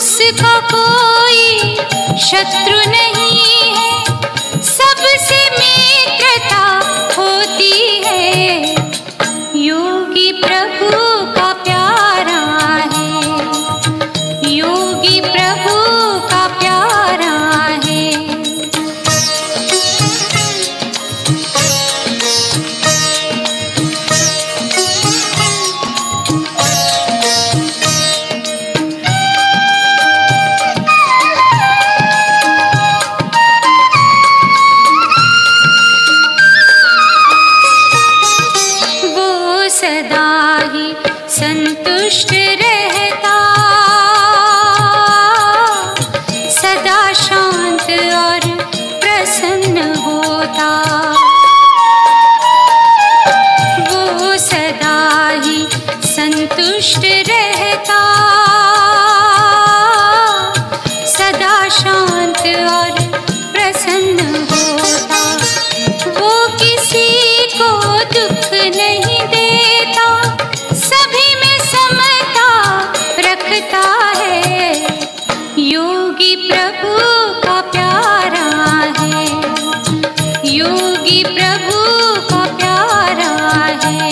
उसका कोई शत्रु नहीं है, सबसे मित्रता होती है। योगी प्रभु का प्यारा है, योगी प्रभु का प्यारा है। सदा ही संतुष्ट रहता, सदा शांत और प्रसन्न होता। वो सदा ही संतुष्ट रहता, सदा शांत और प्रसन्न होता। वो किसी को दुख नहीं देता, सभी में समता रखता है। योगी प्रभु का प्यारा है, योगी प्रभु का प्यारा है।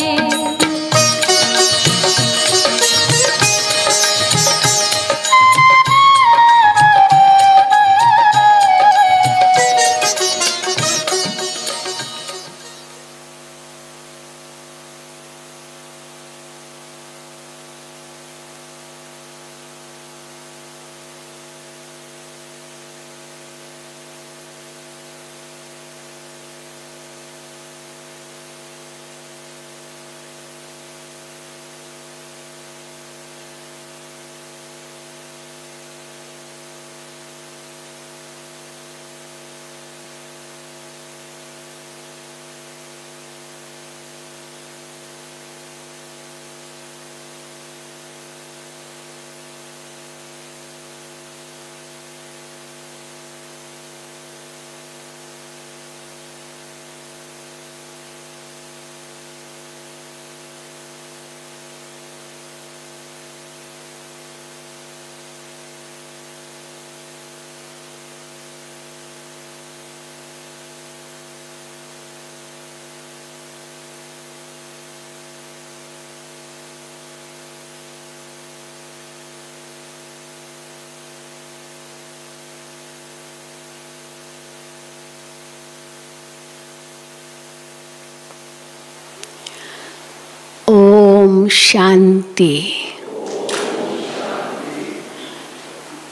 ओम शांति।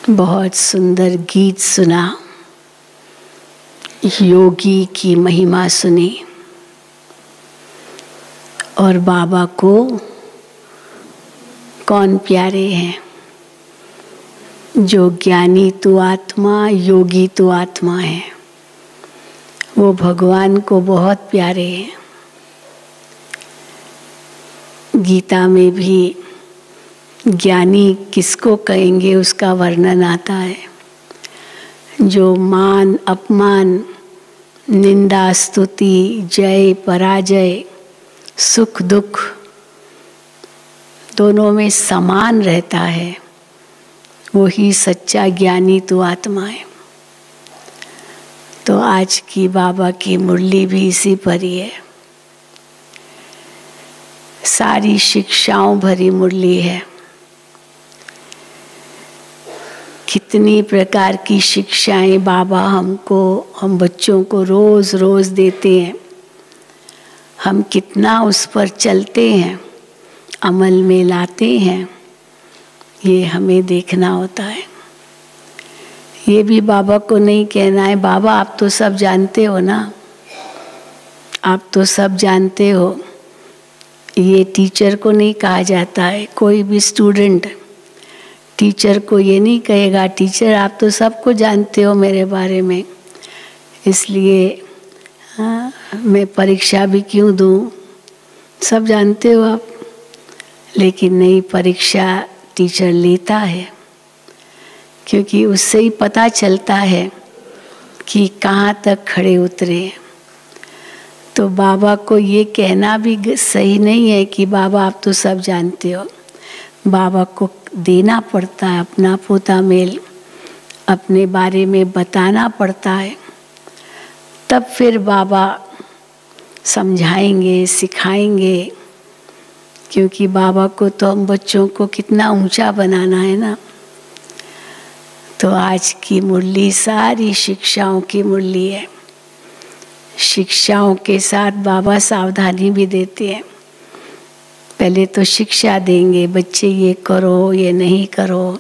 बहुत सुंदर गीत सुना, योगी की महिमा सुनी और बाबा को कौन प्यारे हैं? जो ज्ञानी तो आत्मा, योगी तो आत्मा है, वो भगवान को बहुत प्यारे हैं। गीता में भी ज्ञानी किसको कहेंगे उसका वर्णन आता है। जो मान अपमान, निंदा स्तुति, जय पराजय, सुख दुख दोनों में समान रहता है, वही सच्चा ज्ञानी तो आत्मा है। तो आज की बाबा की मुरली भी इसी पर ही है। सारी शिक्षाओं भरी मुरली है। कितनी प्रकार की शिक्षाएं बाबा हमको, हम बच्चों को रोज रोज देते हैं। हम कितना उस पर चलते हैं, अमल में लाते हैं, ये हमें देखना होता है। ये भी बाबा को नहीं कहना है बाबा आप तो सब जानते हो ना, आप तो सब जानते हो। ये टीचर को नहीं कहा जाता है। कोई भी स्टूडेंट टीचर को ये नहीं कहेगा टीचर आप तो सबको जानते हो मेरे बारे में, इसलिए मैं परीक्षा भी क्यों दूँ, सब जानते हो आप। लेकिन नहीं, परीक्षा टीचर लेता है, क्योंकि उससे ही पता चलता है कि कहाँ तक खड़े उतरे। तो बाबा को ये कहना भी सही नहीं है कि बाबा आप तो सब जानते हो। बाबा को देना पड़ता है, अपना पोता मेल अपने बारे में बताना पड़ता है, तब फिर बाबा समझाएंगे, सिखाएंगे। क्योंकि बाबा को तो हम बच्चों को कितना ऊंचा बनाना है ना। तो आज की मुरली सारी शिक्षाओं की मुरली है। शिक्षाओं के साथ बाबा सावधानी भी देते हैं। पहले तो शिक्षा देंगे, बच्चे ये करो, ये नहीं करो।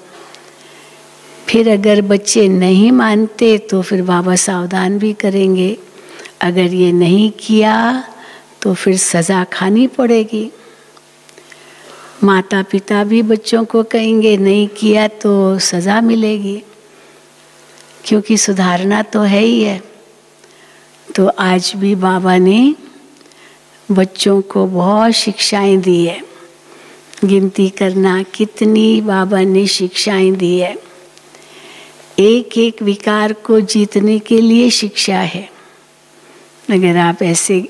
फिर अगर बच्चे नहीं मानते तो फिर बाबा सावधान भी करेंगे, अगर ये नहीं किया तो फिर सज़ा खानी पड़ेगी। माता पिता भी बच्चों को कहेंगे नहीं किया तो सज़ा मिलेगी, क्योंकि सुधारना तो है ही है। तो आज भी बाबा ने बच्चों को बहुत शिक्षाएं दी है। गिनती करना कितनी बाबा ने शिक्षाएं दी है। एक एक विकार को जीतने के लिए शिक्षा है। अगर आप ऐसे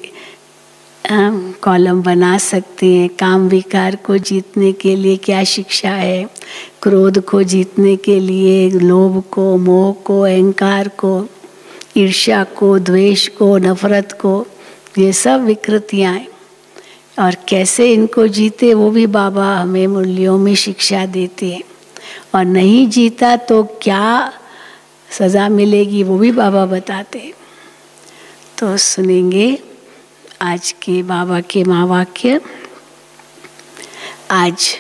कॉलम बना सकते हैं, काम विकार को जीतने के लिए क्या शिक्षा है, क्रोध को जीतने के लिए लोभ को, मोह को, अहंकार को, ईर्ष्या को, द्वेष को, नफरत को, ये सब विकृतियाँ हैं। और कैसे इनको जीते वो भी बाबा हमें मुरलियों में शिक्षा देते हैं। और नहीं जीता तो क्या सज़ा मिलेगी वो भी बाबा बताते हैं। तो सुनेंगे आज के बाबा के महावाक्य। आज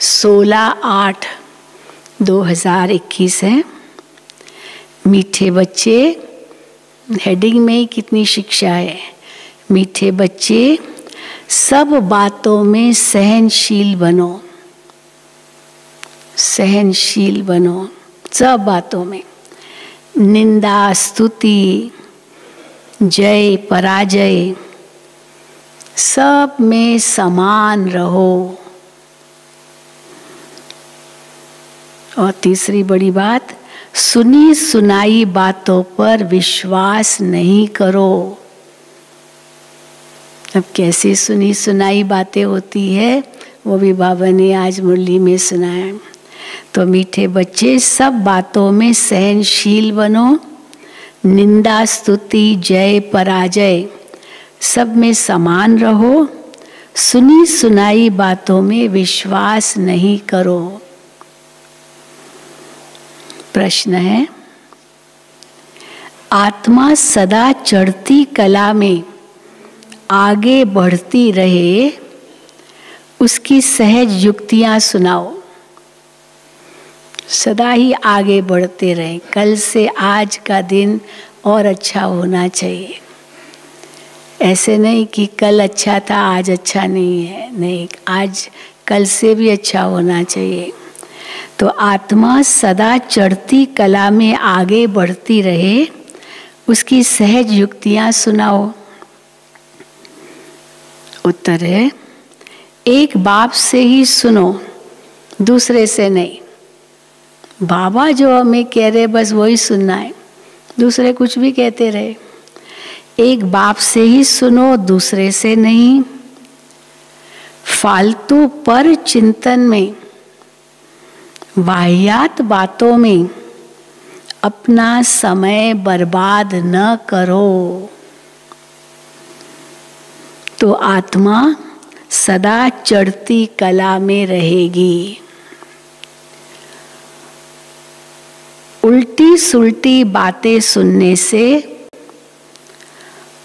16/8/2021 है। मीठे बच्चे, हेडिंग में ही कितनी शिक्षा है। मीठे बच्चे, सब बातों में सहनशील बनो। सहनशील बनो सब बातों में। निंदा, स्तुति, जय, पराजय, सब में समान रहो। और तीसरी बड़ी बात, सुनी सुनाई बातों पर विश्वास नहीं करो। अब कैसी सुनी सुनाई बातें होती है वो भी बाबा ने आज मुरली में सुनाया। तो मीठे बच्चे, सब बातों में सहनशील बनो। निंदा, स्तुति, जय, पराजय, सब में समान रहो। सुनी सुनाई बातों में विश्वास नहीं करो। प्रश्न है, आत्मा सदा चढ़ती कला में आगे बढ़ती रहे, उसकी सहज युक्तियां सुनाओ। सदा ही आगे बढ़ते रहें। कल से आज का दिन और अच्छा होना चाहिए। ऐसे नहीं कि कल अच्छा था आज अच्छा नहीं है, नहीं, आज कल से भी अच्छा होना चाहिए। तो आत्मा सदा चढ़ती कला में आगे बढ़ती रहे, उसकी सहज युक्तियां सुनाओ। उत्तर है, एक बाप से ही सुनो, दूसरे से नहीं। बाबा जो हमें कह रहे बस वही सुनना है, दूसरे कुछ भी कहते रहे। एक बाप से ही सुनो, दूसरे से नहीं। फालतू पर चिंतन में, वाहियात बातों में अपना समय बर्बाद न करो। तो आत्मा सदा चढ़ती कला में रहेगी। उल्टी सुल्टी बातें सुनने से,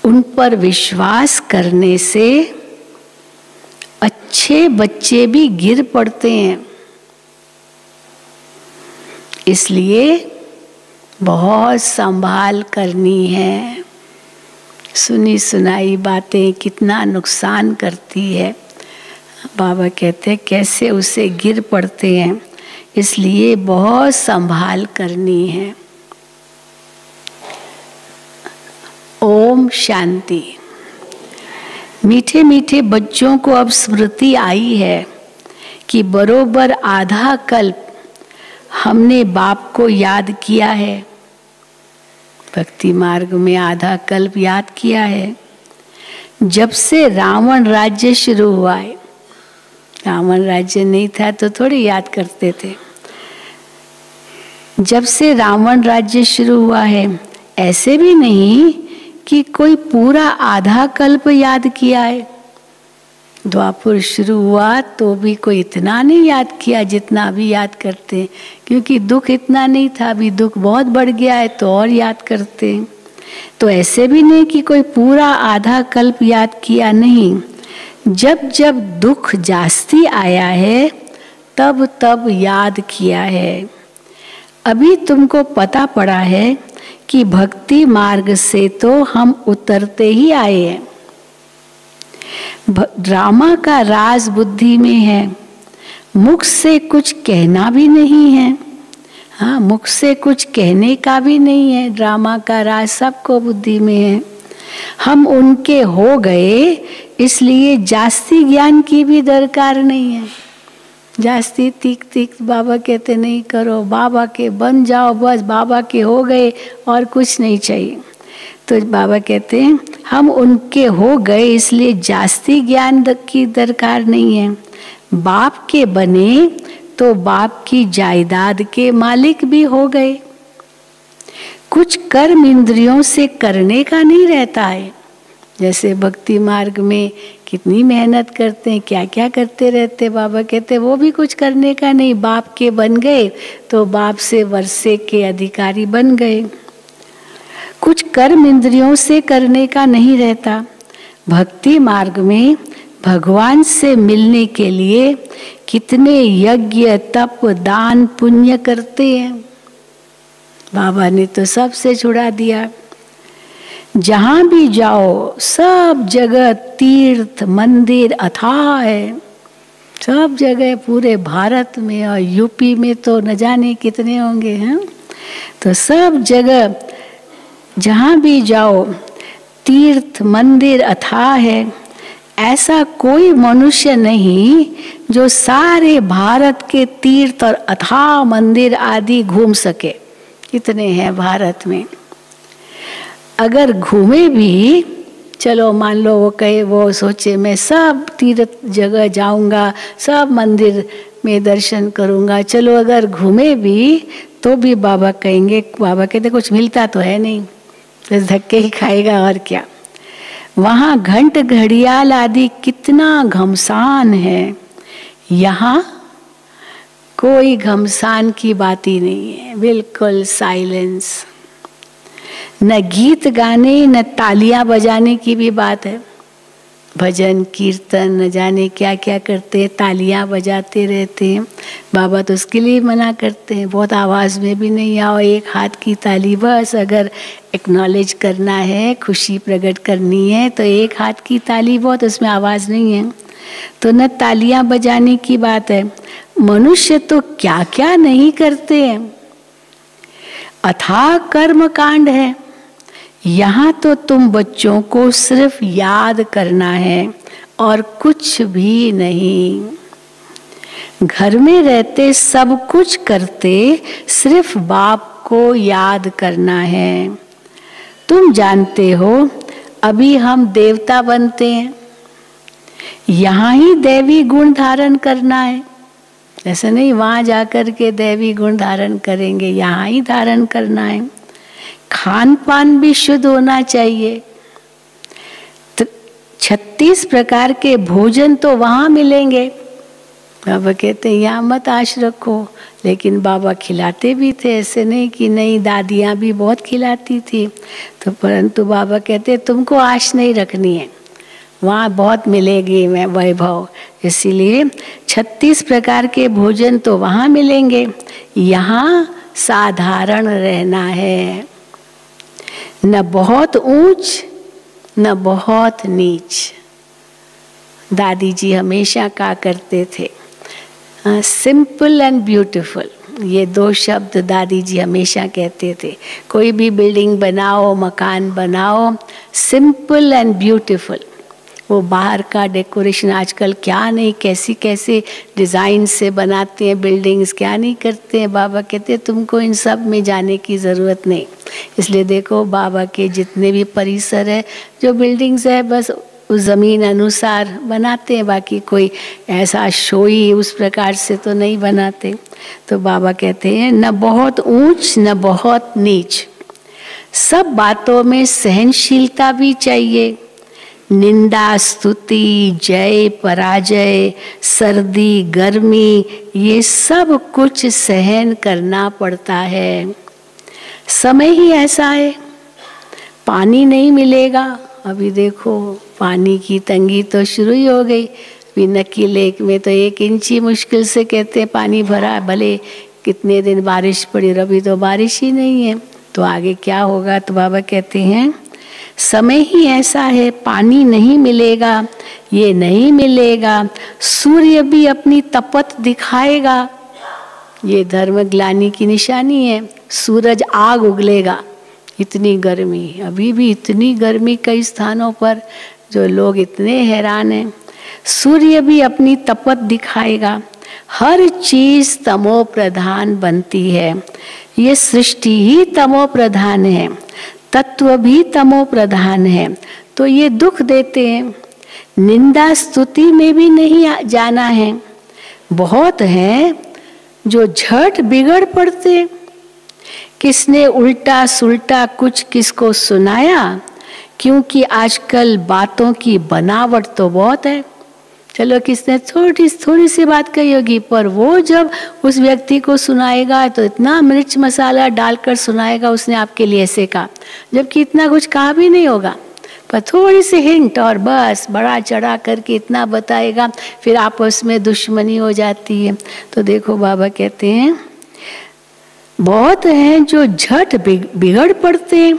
उन पर विश्वास करने से अच्छे बच्चे भी गिर पड़ते हैं। इसलिए बहुत संभाल करनी है। सुनी सुनाई बातें कितना नुकसान करती है। बाबा कहते हैं कैसे उसे गिर पड़ते हैं, इसलिए बहुत संभाल करनी है। ओम शांति। मीठे मीठे बच्चों को अब स्मृति आई है कि बरोबर आधा कल्प हमने बाप को याद किया है। भक्ति मार्ग में आधा कल्प याद किया है। जब से रावण राज्य शुरू हुआ है, रावण राज्य नहीं था तो थोड़ी याद करते थे। जब से रावण राज्य शुरू हुआ है, ऐसे भी नहीं कि कोई पूरा आधा कल्प याद किया है। द्वापर शुरू हुआ तो भी कोई इतना नहीं याद किया जितना अभी याद करते हैं, क्योंकि दुख इतना नहीं था, अभी दुख बहुत बढ़ गया है तो और याद करते हैं। तो ऐसे भी नहीं कि कोई पूरा आधा कल्प याद किया नहीं। जब जब दुख जास्ती आया है तब तब याद किया है। अभी तुमको पता पड़ा है कि भक्ति मार्ग से तो हम उतरते ही आए हैं। ड्रामा का राज बुद्धि में है, मुख से कुछ कहना भी नहीं है। हाँ, मुख से कुछ कहने का भी नहीं है। ड्रामा का राज सबको बुद्धि में है। हम उनके हो गए, इसलिए जास्ती ज्ञान की भी दरकार नहीं है। जास्ती तीख तीख बाबा कहते नहीं करो, बाबा के बन जाओ, बस बाबा के हो गए और कुछ नहीं चाहिए। तो बाबा कहते हैं हम उनके हो गए, इसलिए जास्ती ज्ञान की दरकार नहीं है। बाप के बने तो बाप की जायदाद के मालिक भी हो गए। कुछ कर्म इंद्रियों से करने का नहीं रहता है। जैसे भक्ति मार्ग में कितनी मेहनत करते हैं, क्या क्या करते रहते। बाबा कहते वो भी कुछ करने का नहीं, बाप के बन गए तो बाप से वर्षे के अधिकारी बन गए। कुछ कर्म इंद्रियों से करने का नहीं रहता। भक्ति मार्ग में भगवान से मिलने के लिए कितने यज्ञ तप दान पुण्य करते हैं। बाबा ने तो सबसे छुड़ा दिया। जहाँ भी जाओ सब जगह तीर्थ मंदिर अथाह है, सब जगह पूरे भारत में और यूपी में तो न जाने कितने होंगे हैं। तो सब जगह जहाँ भी जाओ तीर्थ मंदिर अथाह है। ऐसा कोई मनुष्य नहीं जो सारे भारत के तीर्थ और अथाह मंदिर आदि घूम सके। कितने हैं भारत में। अगर घूमे भी, चलो मान लो वो कहे, वो सोचे मैं सब तीर्थ जगह जाऊंगा, सब मंदिर में दर्शन करूंगा, चलो अगर घूमे भी तो भी बाबा कहेंगे, बाबा कहते कुछ मिलता तो है नहीं, बस धक्के ही खाएगा और क्या। वहाँ घंट घड़ियाल आदि कितना घमसान है, यहाँ कोई घमसान की बात ही नहीं है, बिल्कुल साइलेंस। न गीत गाने न तालियां बजाने की भी बात है। भजन कीर्तन न जाने क्या क्या करते हैं, तालियां बजाते रहते हैं। बाबा तो उसके लिए मना करते हैं, बहुत आवाज़ में भी नहीं आओ, एक हाथ की ताली बस। अगर एक्नॉलेज करना है, खुशी प्रकट करनी है तो एक हाथ की ताली बहुत, उसमें आवाज़ नहीं है। तो न तालियां बजाने की बात है। मनुष्य तो क्या क्या नहीं करते हैं, अथाह कर्म कांड है। यहाँ तो तुम बच्चों को सिर्फ याद करना है और कुछ भी नहीं। घर में रहते सब कुछ करते, सिर्फ बाप को याद करना है। तुम जानते हो अभी हम देवता बनते हैं, यहाँ ही दैवी गुण धारण करना है। ऐसा नहीं वहाँ जाकर के दैवी गुण धारण करेंगे, यहाँ ही धारण करना है। खान पान भी शुद्ध होना चाहिए। 36 प्रकार के भोजन तो वहाँ मिलेंगे। बाबा कहते हैं यहाँ मत आश रखो, लेकिन बाबा खिलाते भी थे, ऐसे नहीं कि नहीं, दादियाँ भी बहुत खिलाती थी। तो परंतु बाबा कहते तुमको आश नहीं रखनी है, वहाँ बहुत मिलेगी मैं वैभव। इसीलिए 36 प्रकार के भोजन तो वहाँ मिलेंगे, यहाँ साधारण रहना है। न बहुत ऊंच न बहुत नीच। दादी जी हमेशा कहा करते थे, सिंपल एंड ब्यूटीफुल, ये 2 शब्द दादी जी हमेशा कहते थे। कोई भी बिल्डिंग बनाओ, मकान बनाओ, सिंपल एंड ब्यूटीफुल। वो बाहर का डेकोरेशन आजकल क्या नहीं, कैसी कैसे डिज़ाइन से बनाते हैं बिल्डिंग्स, क्या नहीं करते हैं। बाबा कहते हैं तुमको इन सब में जाने की ज़रूरत नहीं। इसलिए देखो बाबा के जितने भी परिसर है, जो बिल्डिंग्स है, बस उस ज़मीन अनुसार बनाते हैं, बाकी कोई ऐसा शोई उस प्रकार से तो नहीं बनाते। तो बाबा कहते हैं न बहुत ऊंच न बहुत नीच, सब बातों में सहनशीलता भी चाहिए। निंदा स्तुति जय पराजय सर्दी गर्मी ये सब कुछ सहन करना पड़ता है। समय ही ऐसा है, पानी नहीं मिलेगा। अभी देखो पानी की तंगी तो शुरू ही हो गई। अभी नक्की लेक में तो 1 इंच ही मुश्किल से कहते हैं पानी भरा, भले कितने दिन बारिश पड़ी, अभी तो बारिश ही नहीं है, तो आगे क्या होगा। तो बाबा कहते हैं समय ही ऐसा है, पानी नहीं मिलेगा, ये नहीं मिलेगा, सूर्य भी अपनी तपत दिखाएगा। ये धर्म ग्लानि की निशानी है, सूरज आग उगलेगा। इतनी गर्मी, अभी भी इतनी गर्मी कई स्थानों पर, जो लोग इतने हैरान हैं। सूर्य भी अपनी तपत दिखाएगा, हर चीज तमो प्रधान बनती है। ये सृष्टि ही तमो प्रधान है, तत्व भी तमो प्रधान है, तो ये दुख देते हैं। निंदा स्तुति में भी नहीं जाना है। बहुत हैं जो झट बिगड़ पड़ते, किसने उल्टा सुल्टा कुछ किसको सुनाया, क्योंकि आजकल बातों की बनावट तो बहुत है। चलो किसने थोड़ी सी बात कही होगी, पर वो जब उस व्यक्ति को सुनाएगा तो इतना मिर्च मसाला डालकर सुनाएगा, उसने आपके लिए ऐसे कहा, जबकि इतना कुछ कहा भी नहीं होगा, पर थोड़ी सी हिंट और बस बड़ा चढ़ा करके इतना बताएगा, फिर आपस में दुश्मनी हो जाती है। तो देखो बाबा कहते हैं बहुत हैं जो झट बिगड़ पड़ते हैं,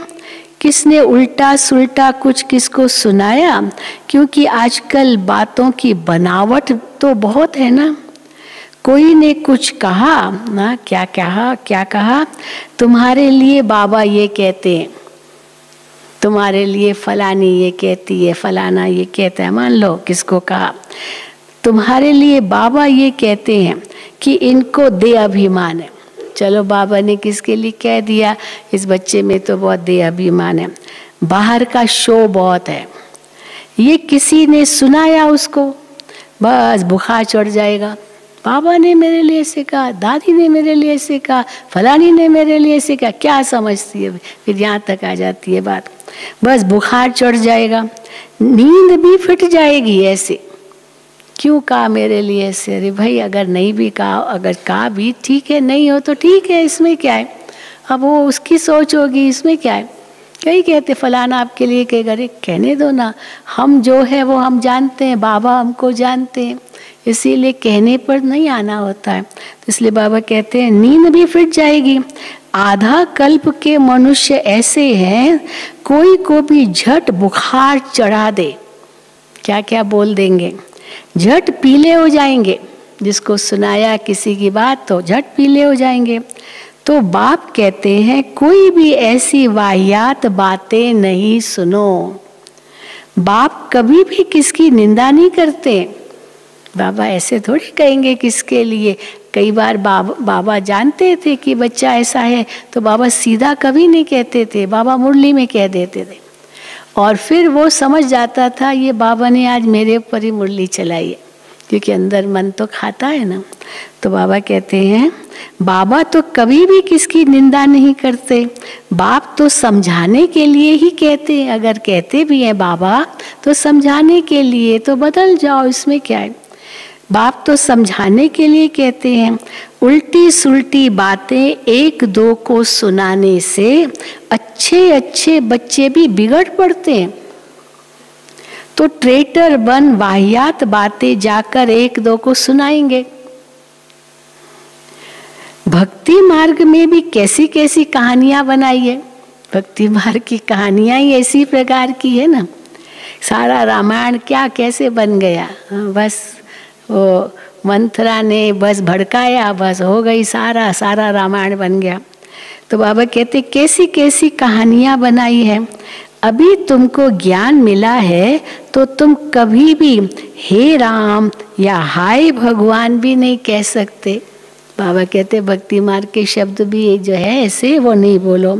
किसने उल्टा सुल्टा कुछ किसको सुनाया, क्योंकि आजकल बातों की बनावट तो बहुत है ना। कोई ने कुछ कहा ना, क्या कहा, तुम्हारे लिए बाबा ये कहते हैं, तुम्हारे लिए फलानी ये कहती है, फलाना ये कहता है। मान लो किसको कहा, तुम्हारे लिए बाबा ये कहते हैं कि इनको दे अभिमान है। चलो बाबा ने किसके लिए कह दिया, इस बच्चे में तो बहुत दे अभिमान है, बाहर का शो बहुत है, ये किसी ने सुनाया उसको, बस बुखार चढ़ जाएगा। बाबा ने मेरे लिए ऐसे कहा, दादी ने मेरे लिए ऐसे कहा, फलानी ने मेरे लिए ऐसे कहा, क्या समझती है, फिर यहाँ तक आ जाती है बात, बस बुखार चढ़ जाएगा, नींद भी फिट जाएगी। ऐसे क्यों कहा मेरे लिए ऐसे, अरे भाई अगर नहीं भी कहा, अगर कहा भी ठीक है, नहीं हो तो ठीक है, इसमें क्या है, अब वो उसकी सोच होगी, इसमें क्या है। कई कहते फलाना आपके लिए कहेगा, अरे कहने दो ना, हम जो है वो हम जानते हैं, बाबा हमको जानते हैं, इसीलिए कहने पर नहीं आना होता है। तो इसलिए बाबा कहते हैं नींद भी फिट जाएगी। आधा कल्प के मनुष्य ऐसे हैं, कोई को भी झट बुखार चढ़ा दे, क्या क्या बोल देंगे, झट पीले हो जाएंगे, जिसको सुनाया किसी की बात तो झट पीले हो जाएंगे। तो बाप कहते हैं कोई भी ऐसी वाहियात बातें नहीं सुनो। बाप कभी भी किसकी निंदा नहीं करते। बाबा ऐसे थोड़ी कहेंगे किसके लिए। कई बार बाबा जानते थे कि बच्चा ऐसा है, तो बाबा सीधा कभी नहीं कहते थे, बाबा मुरली में कह देते थे, और फिर वो समझ जाता था ये बाबा ने आज मेरे ऊपर ही मुरली चलाई है, क्योंकि अंदर मन तो खाता है ना। तो बाबा कहते हैं बाबा तो कभी भी किसकी निंदा नहीं करते, बाप तो समझाने के लिए ही कहते हैं। अगर कहते भी हैं बाबा तो समझाने के लिए, तो बदल जाओ, इसमें क्या है। बाप तो समझाने के लिए कहते हैं। उल्टी सुल्टी बातें एक दो को सुनाने से अच्छे अच्छे बच्चे भी बिगड़ पड़ते हैं। तो ट्रेटर बन वाहियात बातें जाकर एक दो को सुनाएंगे। भक्ति मार्ग में भी कैसी कैसी कहानियां बनाई है। भक्ति मार्ग की कहानियां ही ऐसी प्रकार की है ना। सारा रामायण क्या कैसे बन गया, बस वो मंथरा ने बस भड़काया, बस हो गई, सारा रामायण बन गया। तो बाबा कहते कैसी कैसी कहानियां बनाई है। अभी तुमको ज्ञान मिला है तो तुम कभी भी हे राम या हाय भगवान भी नहीं कह सकते। बाबा कहते भक्ति मार्ग के शब्द भी जो है ऐसे वो नहीं बोलो,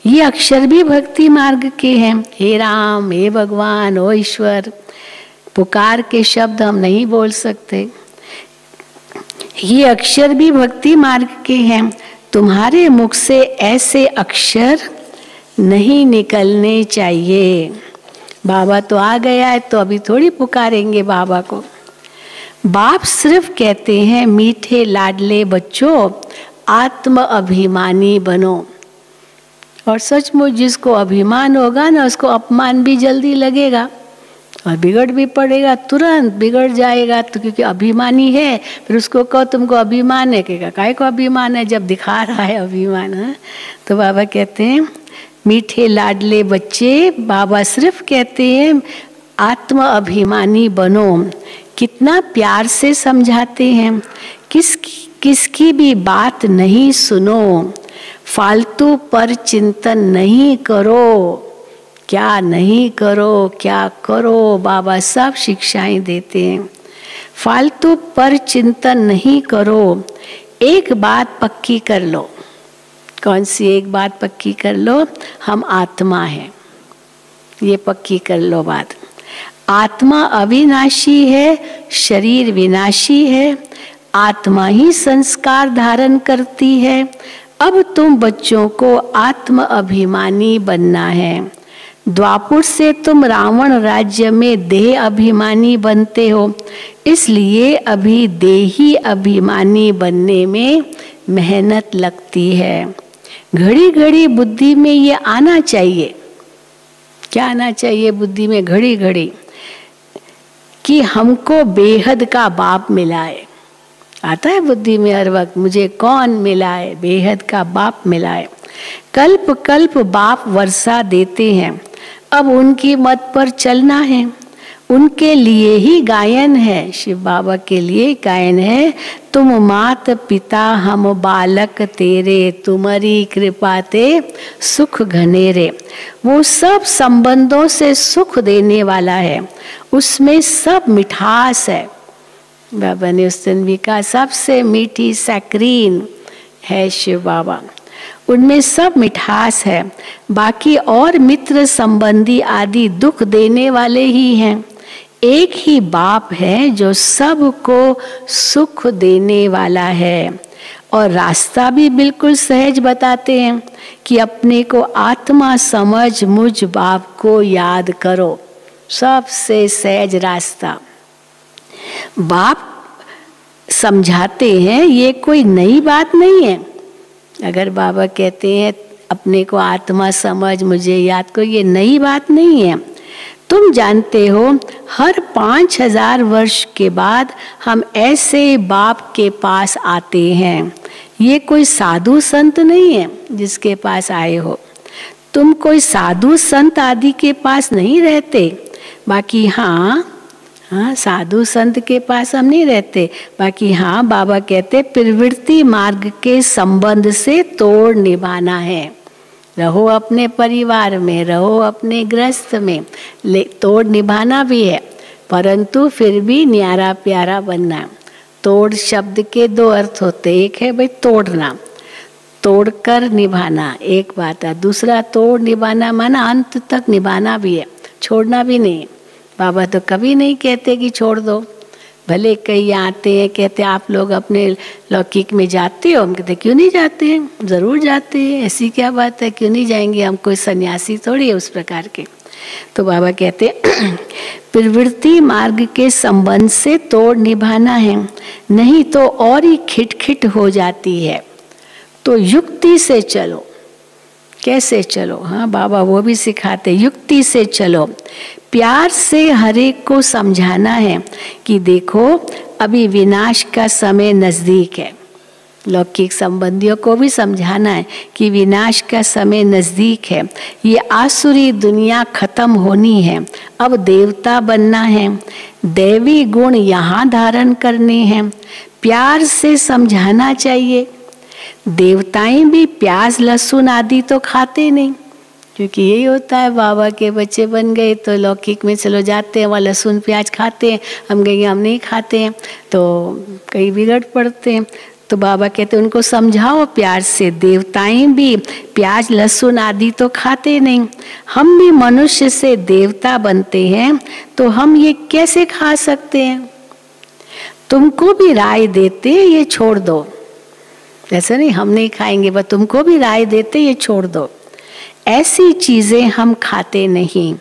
ये अक्षर भी भक्ति मार्ग के हैं। हे राम, हे भगवान, ओ ईश्वर, पुकार के शब्द हम नहीं बोल सकते। ये अक्षर भी भक्ति मार्ग के हैं। तुम्हारे मुख से ऐसे अक्षर नहीं निकलने चाहिए। बाबा तो आ गया है तो अभी थोड़ी पुकारेंगे बाबा को। बाप सिर्फ कहते हैं मीठे लाडले बच्चों आत्म अभिमानी बनो। और सचमुच जिसको अभिमान होगा ना उसको अपमान भी जल्दी लगेगा और बिगड़ भी पड़ेगा, तुरंत बिगड़ जाएगा। तो क्योंकि अभिमानी है, फिर उसको कहो तुमको अभिमान है, कहेगा काय को अभिमान है जब दिखा रहा है अभिमान है। तो बाबा कहते हैं मीठे लाडले बच्चे, बाबा सिर्फ कहते हैं आत्म अभिमानी बनो। कितना प्यार से समझाते हैं, किसकी भी बात नहीं सुनो, फालतू पर चिंतन नहीं करो। क्या नहीं करो, क्या करो, बाबा सब शिक्षाएं देते हैं। फालतू पर चिंतन नहीं करो। एक बात पक्की कर लो। कौन सी एक बात पक्की कर लो? हम आत्मा हैं, ये पक्की कर लो बात। आत्मा अविनाशी है, शरीर विनाशी है। आत्मा ही संस्कार धारण करती है। अब तुम बच्चों को आत्म अभिमानी बनना है। द्वापुर से तुम रावण राज्य में देह अभिमानी बनते हो, इसलिए अभी देही अभिमानी बनने में मेहनत लगती है। घड़ी घड़ी बुद्धि में ये आना चाहिए। क्या आना चाहिए बुद्धि में घड़ी घड़ी? कि हमको बेहद का बाप मिला है। आता है बुद्धि में हर वक्त, मुझे कौन मिला है? बेहद का बाप मिला है। कल्प कल्प बाप वर्षा देते हैं, अब उनकी मत पर चलना है। उनके लिए ही गायन है, शिव बाबा के लिए गायन है। तुम मात पिता हम बालक तेरे, तुम्हारी कृपा ते सुख घनेरे। वो सब संबंधों से सुख देने वाला है, उसमें सब मिठास है। बाबा ने उस दिन भी कहा सबसे मीठी सैक्रीन है शिव बाबा, उनमें सब मिठास है। बाकी और मित्र संबंधी आदि दुख देने वाले ही हैं। एक ही बाप है जो सबको सुख देने वाला है। और रास्ता भी बिल्कुल सहज बताते हैं कि अपने को आत्मा समझ मुझ बाप को याद करो। सबसे सहज रास्ता बाप समझाते हैं, ये कोई नई बात नहीं है। अगर बाबा कहते हैं अपने को आत्मा समझ मुझे याद करो, ये नई बात नहीं है। तुम जानते हो हर 5000 वर्ष के बाद हम ऐसे बाप के पास आते हैं। ये कोई साधु संत नहीं है जिसके पास आए हो। तुम कोई साधु संत आदि के पास नहीं रहते। बाकी हाँ, साधु संत के पास हम नहीं रहते। बाकी हाँ, बाबा कहते प्रवृत्ति मार्ग के संबंध से तोड़ निभाना है। रहो अपने परिवार में, रहो अपने गृहस्थ में, तोड़ निभाना भी है, परंतु फिर भी न्यारा प्यारा बनना। तोड़ शब्द के दो अर्थ होते, एक है भाई तोड़ना, तोड़कर निभाना एक बात है। दूसरा तोड़ निभाना माना अंत तक निभाना भी है, छोड़ना भी नहीं। बाबा तो कभी नहीं कहते कि छोड़ दो। भले कई आते हैं कहते आप लोग अपने लौकिक में जाते हो, हम कहते क्यों नहीं जाते हैं, ज़रूर जाते हैं, ऐसी क्या बात है, क्यों नहीं जाएंगे, हम कोई सन्यासी थोड़ी है उस प्रकार के। तो बाबा कहते प्रवृत्ति मार्ग के संबंध से तोड़ निभाना है, नहीं तो और ही खिटखिट हो जाती है। तो युक्ति से चलो। कैसे चलो? हाँ, बाबा वो भी सिखाते, युक्ति से चलो। प्यार से हर एक को समझाना है कि देखो अभी विनाश का समय नज़दीक है। लौकिक संबंधियों को भी समझाना है कि विनाश का समय नज़दीक है। ये आसुरी दुनिया खत्म होनी है, अब देवता बनना है, दैवी गुण यहाँ धारण करने हैं। प्यार से समझाना चाहिए। देवताएं भी प्याज लहसुन आदि तो खाते नहीं, क्योंकि यही होता है बाबा के बच्चे बन गए तो लौकिक में चलो जाते हैं, वहाँ लहसुन प्याज खाते हैं, हम गए हम नहीं खाते हैं तो कई बिगड़ पड़ते हैं। तो बाबा कहते उनको समझाओ प्यार से। देवताएं भी प्याज लहसुन आदि तो खाते नहीं, हम भी मनुष्य से देवता बनते हैं, तो हम ये कैसे खा सकते हैं? तुमको भी राय देते ये छोड़ दो, ऐसा नहीं हम नहीं खाएंगे, बस तुमको भी राय देते ये छोड़ दो, ऐसी चीजें हम खाते नहीं।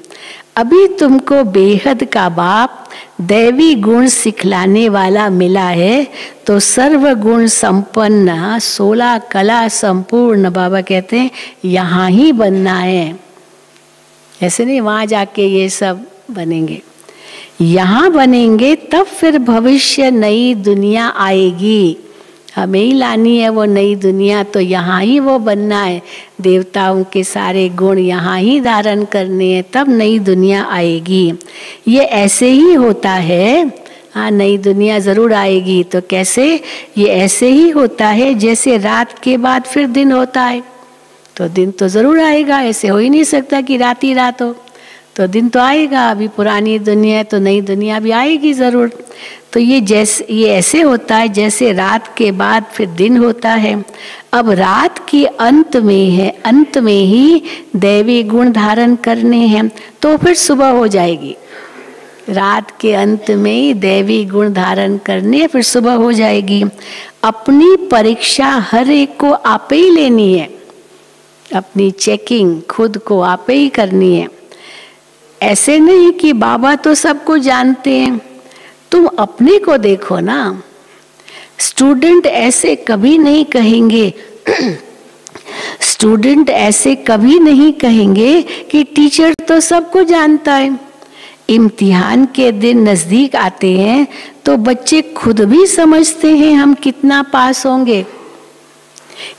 अभी तुमको बेहद का बाप दैवी गुण सिखलाने वाला मिला है, तो सर्व गुण संपन्न 16 कला संपूर्ण बाबा कहते हैं यहाँ ही बनना है, ऐसे नहीं वहां जाके ये सब बनेंगे, यहाँ बनेंगे तब फिर भविष्य नई दुनिया आएगी। हमें ही लानी है वो नई दुनिया, तो यहाँ ही वो बनना है, देवताओं के सारे गुण यहाँ ही धारण करने हैं, तब नई दुनिया आएगी। ये ऐसे ही होता है, हाँ नई दुनिया जरूर आएगी। तो कैसे? ये ऐसे ही होता है जैसे रात के बाद फिर दिन होता है, तो दिन तो जरूर आएगा, ऐसे हो ही नहीं सकता कि रात ही रात हो, तो दिन तो आएगा। अभी पुरानी दुनिया है तो नई दुनिया भी आएगी जरूर। तो ये ऐसे होता है जैसे रात के बाद फिर दिन होता है। अब रात के अंत में है, अंत में ही दैवी गुण धारण करने हैं, तो फिर सुबह हो जाएगी। रात के अंत में ही दैवी गुण धारण करने, फिर सुबह हो जाएगी। अपनी परीक्षा हर एक को आप ही लेनी है, अपनी चेकिंग खुद को आप ही करनी है। ऐसे नहीं कि बाबा तो सबको जानते हैं, तुम अपने को देखो ना। स्टूडेंट ऐसे कभी नहीं कहेंगे स्टूडेंट ऐसे कभी नहीं कहेंगे कि टीचर तो सबको जानता है। इम्तिहान के दिन नजदीक आते हैं तो बच्चे खुद भी समझते हैं हम कितना पास होंगे,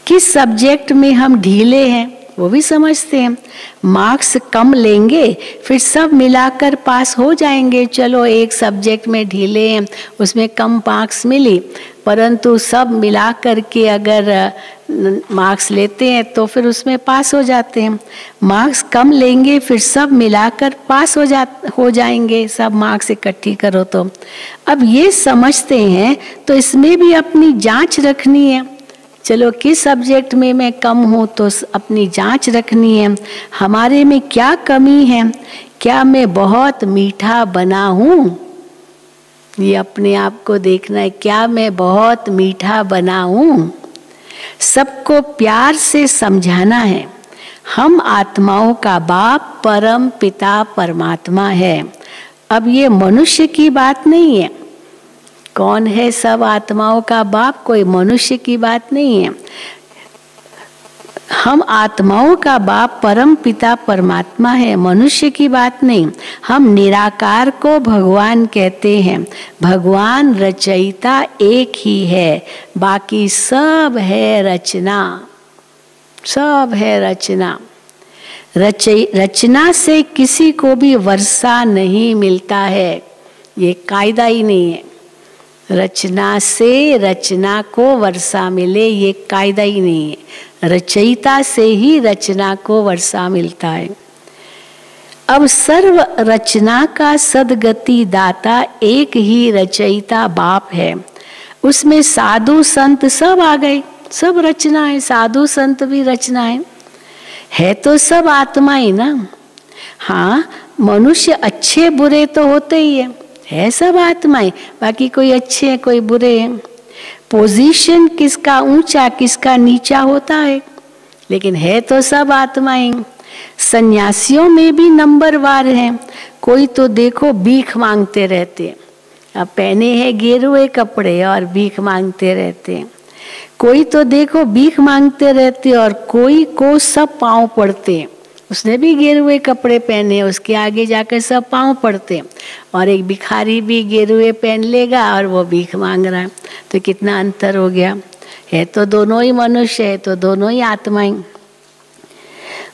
किस सब्जेक्ट में हम ढीले हैं वो भी समझते हैं। मार्क्स कम लेंगे फिर सब मिलाकर पास हो जाएंगे। चलो एक सब्जेक्ट में ढीले हैं, उसमें कम मार्क्स मिली, परंतु सब मिला कर के अगर मार्क्स लेते हैं तो फिर उसमें पास हो जाते हैं। मार्क्स कम लेंगे फिर सब मिलाकर पास हो जाएंगे, सब मार्क्स इकट्ठी करो तो। अब ये समझते हैं तो इसमें भी अपनी जांच रखनी है। चलो किस सब्जेक्ट में मैं कम हूँ तो अपनी जांच रखनी है, हमारे में क्या कमी है, क्या मैं बहुत मीठा बना हूँ, ये अपने आप को देखना है, क्या मैं बहुत मीठा बना हूँ। सबको प्यार से समझाना है, हम आत्माओं का बाप परम पिता परमात्मा है। अब ये मनुष्य की बात नहीं है, कौन है सब आत्माओं का बाप, कोई मनुष्य की बात नहीं है। हम आत्माओं का बाप परम पिता परमात्मा है, मनुष्य की बात नहीं। हम निराकार को भगवान कहते हैं। भगवान रचयिता एक ही है, बाकी सब है रचना, सब है रचना। रचना से किसी को भी वर्षा नहीं मिलता है, ये कायदा ही नहीं है। रचना से रचना को वर्षा मिले ये कायदा ही नहीं है, रचयिता से ही रचना को वर्षा मिलता है। अब सर्व रचना का सदगति दाता एक ही रचयिता बाप है, उसमें साधु संत सब आ गए, सब रचना है, साधु संत भी रचना है तो सब आत्मा ही ना। हाँ मनुष्य अच्छे बुरे तो होते ही है सब आत्माएं, बाकी कोई अच्छे हैं कोई बुरे हैं। पोजीशन किसका ऊंचा किसका नीचा होता है, लेकिन है तो सब आत्माएं। सन्यासियों में भी नंबरवार हैं, कोई तो देखो भीख मांगते रहते हैं, अब पहने हैं गेरुए कपड़े और भीख मांगते रहते हैं। कोई तो देखो भीख मांगते रहते और कोई को सब पांव पड़ते हैं, उसने भी गेरुए कपड़े पहने, उसके आगे जाकर सब पांव पड़ते। और एक भिखारी भी गेरुए पहन लेगा और वो भीख मांग रहा है, तो कितना अंतर हो गया। है तो दोनों ही मनुष्य, है तो दोनों ही आत्माएं।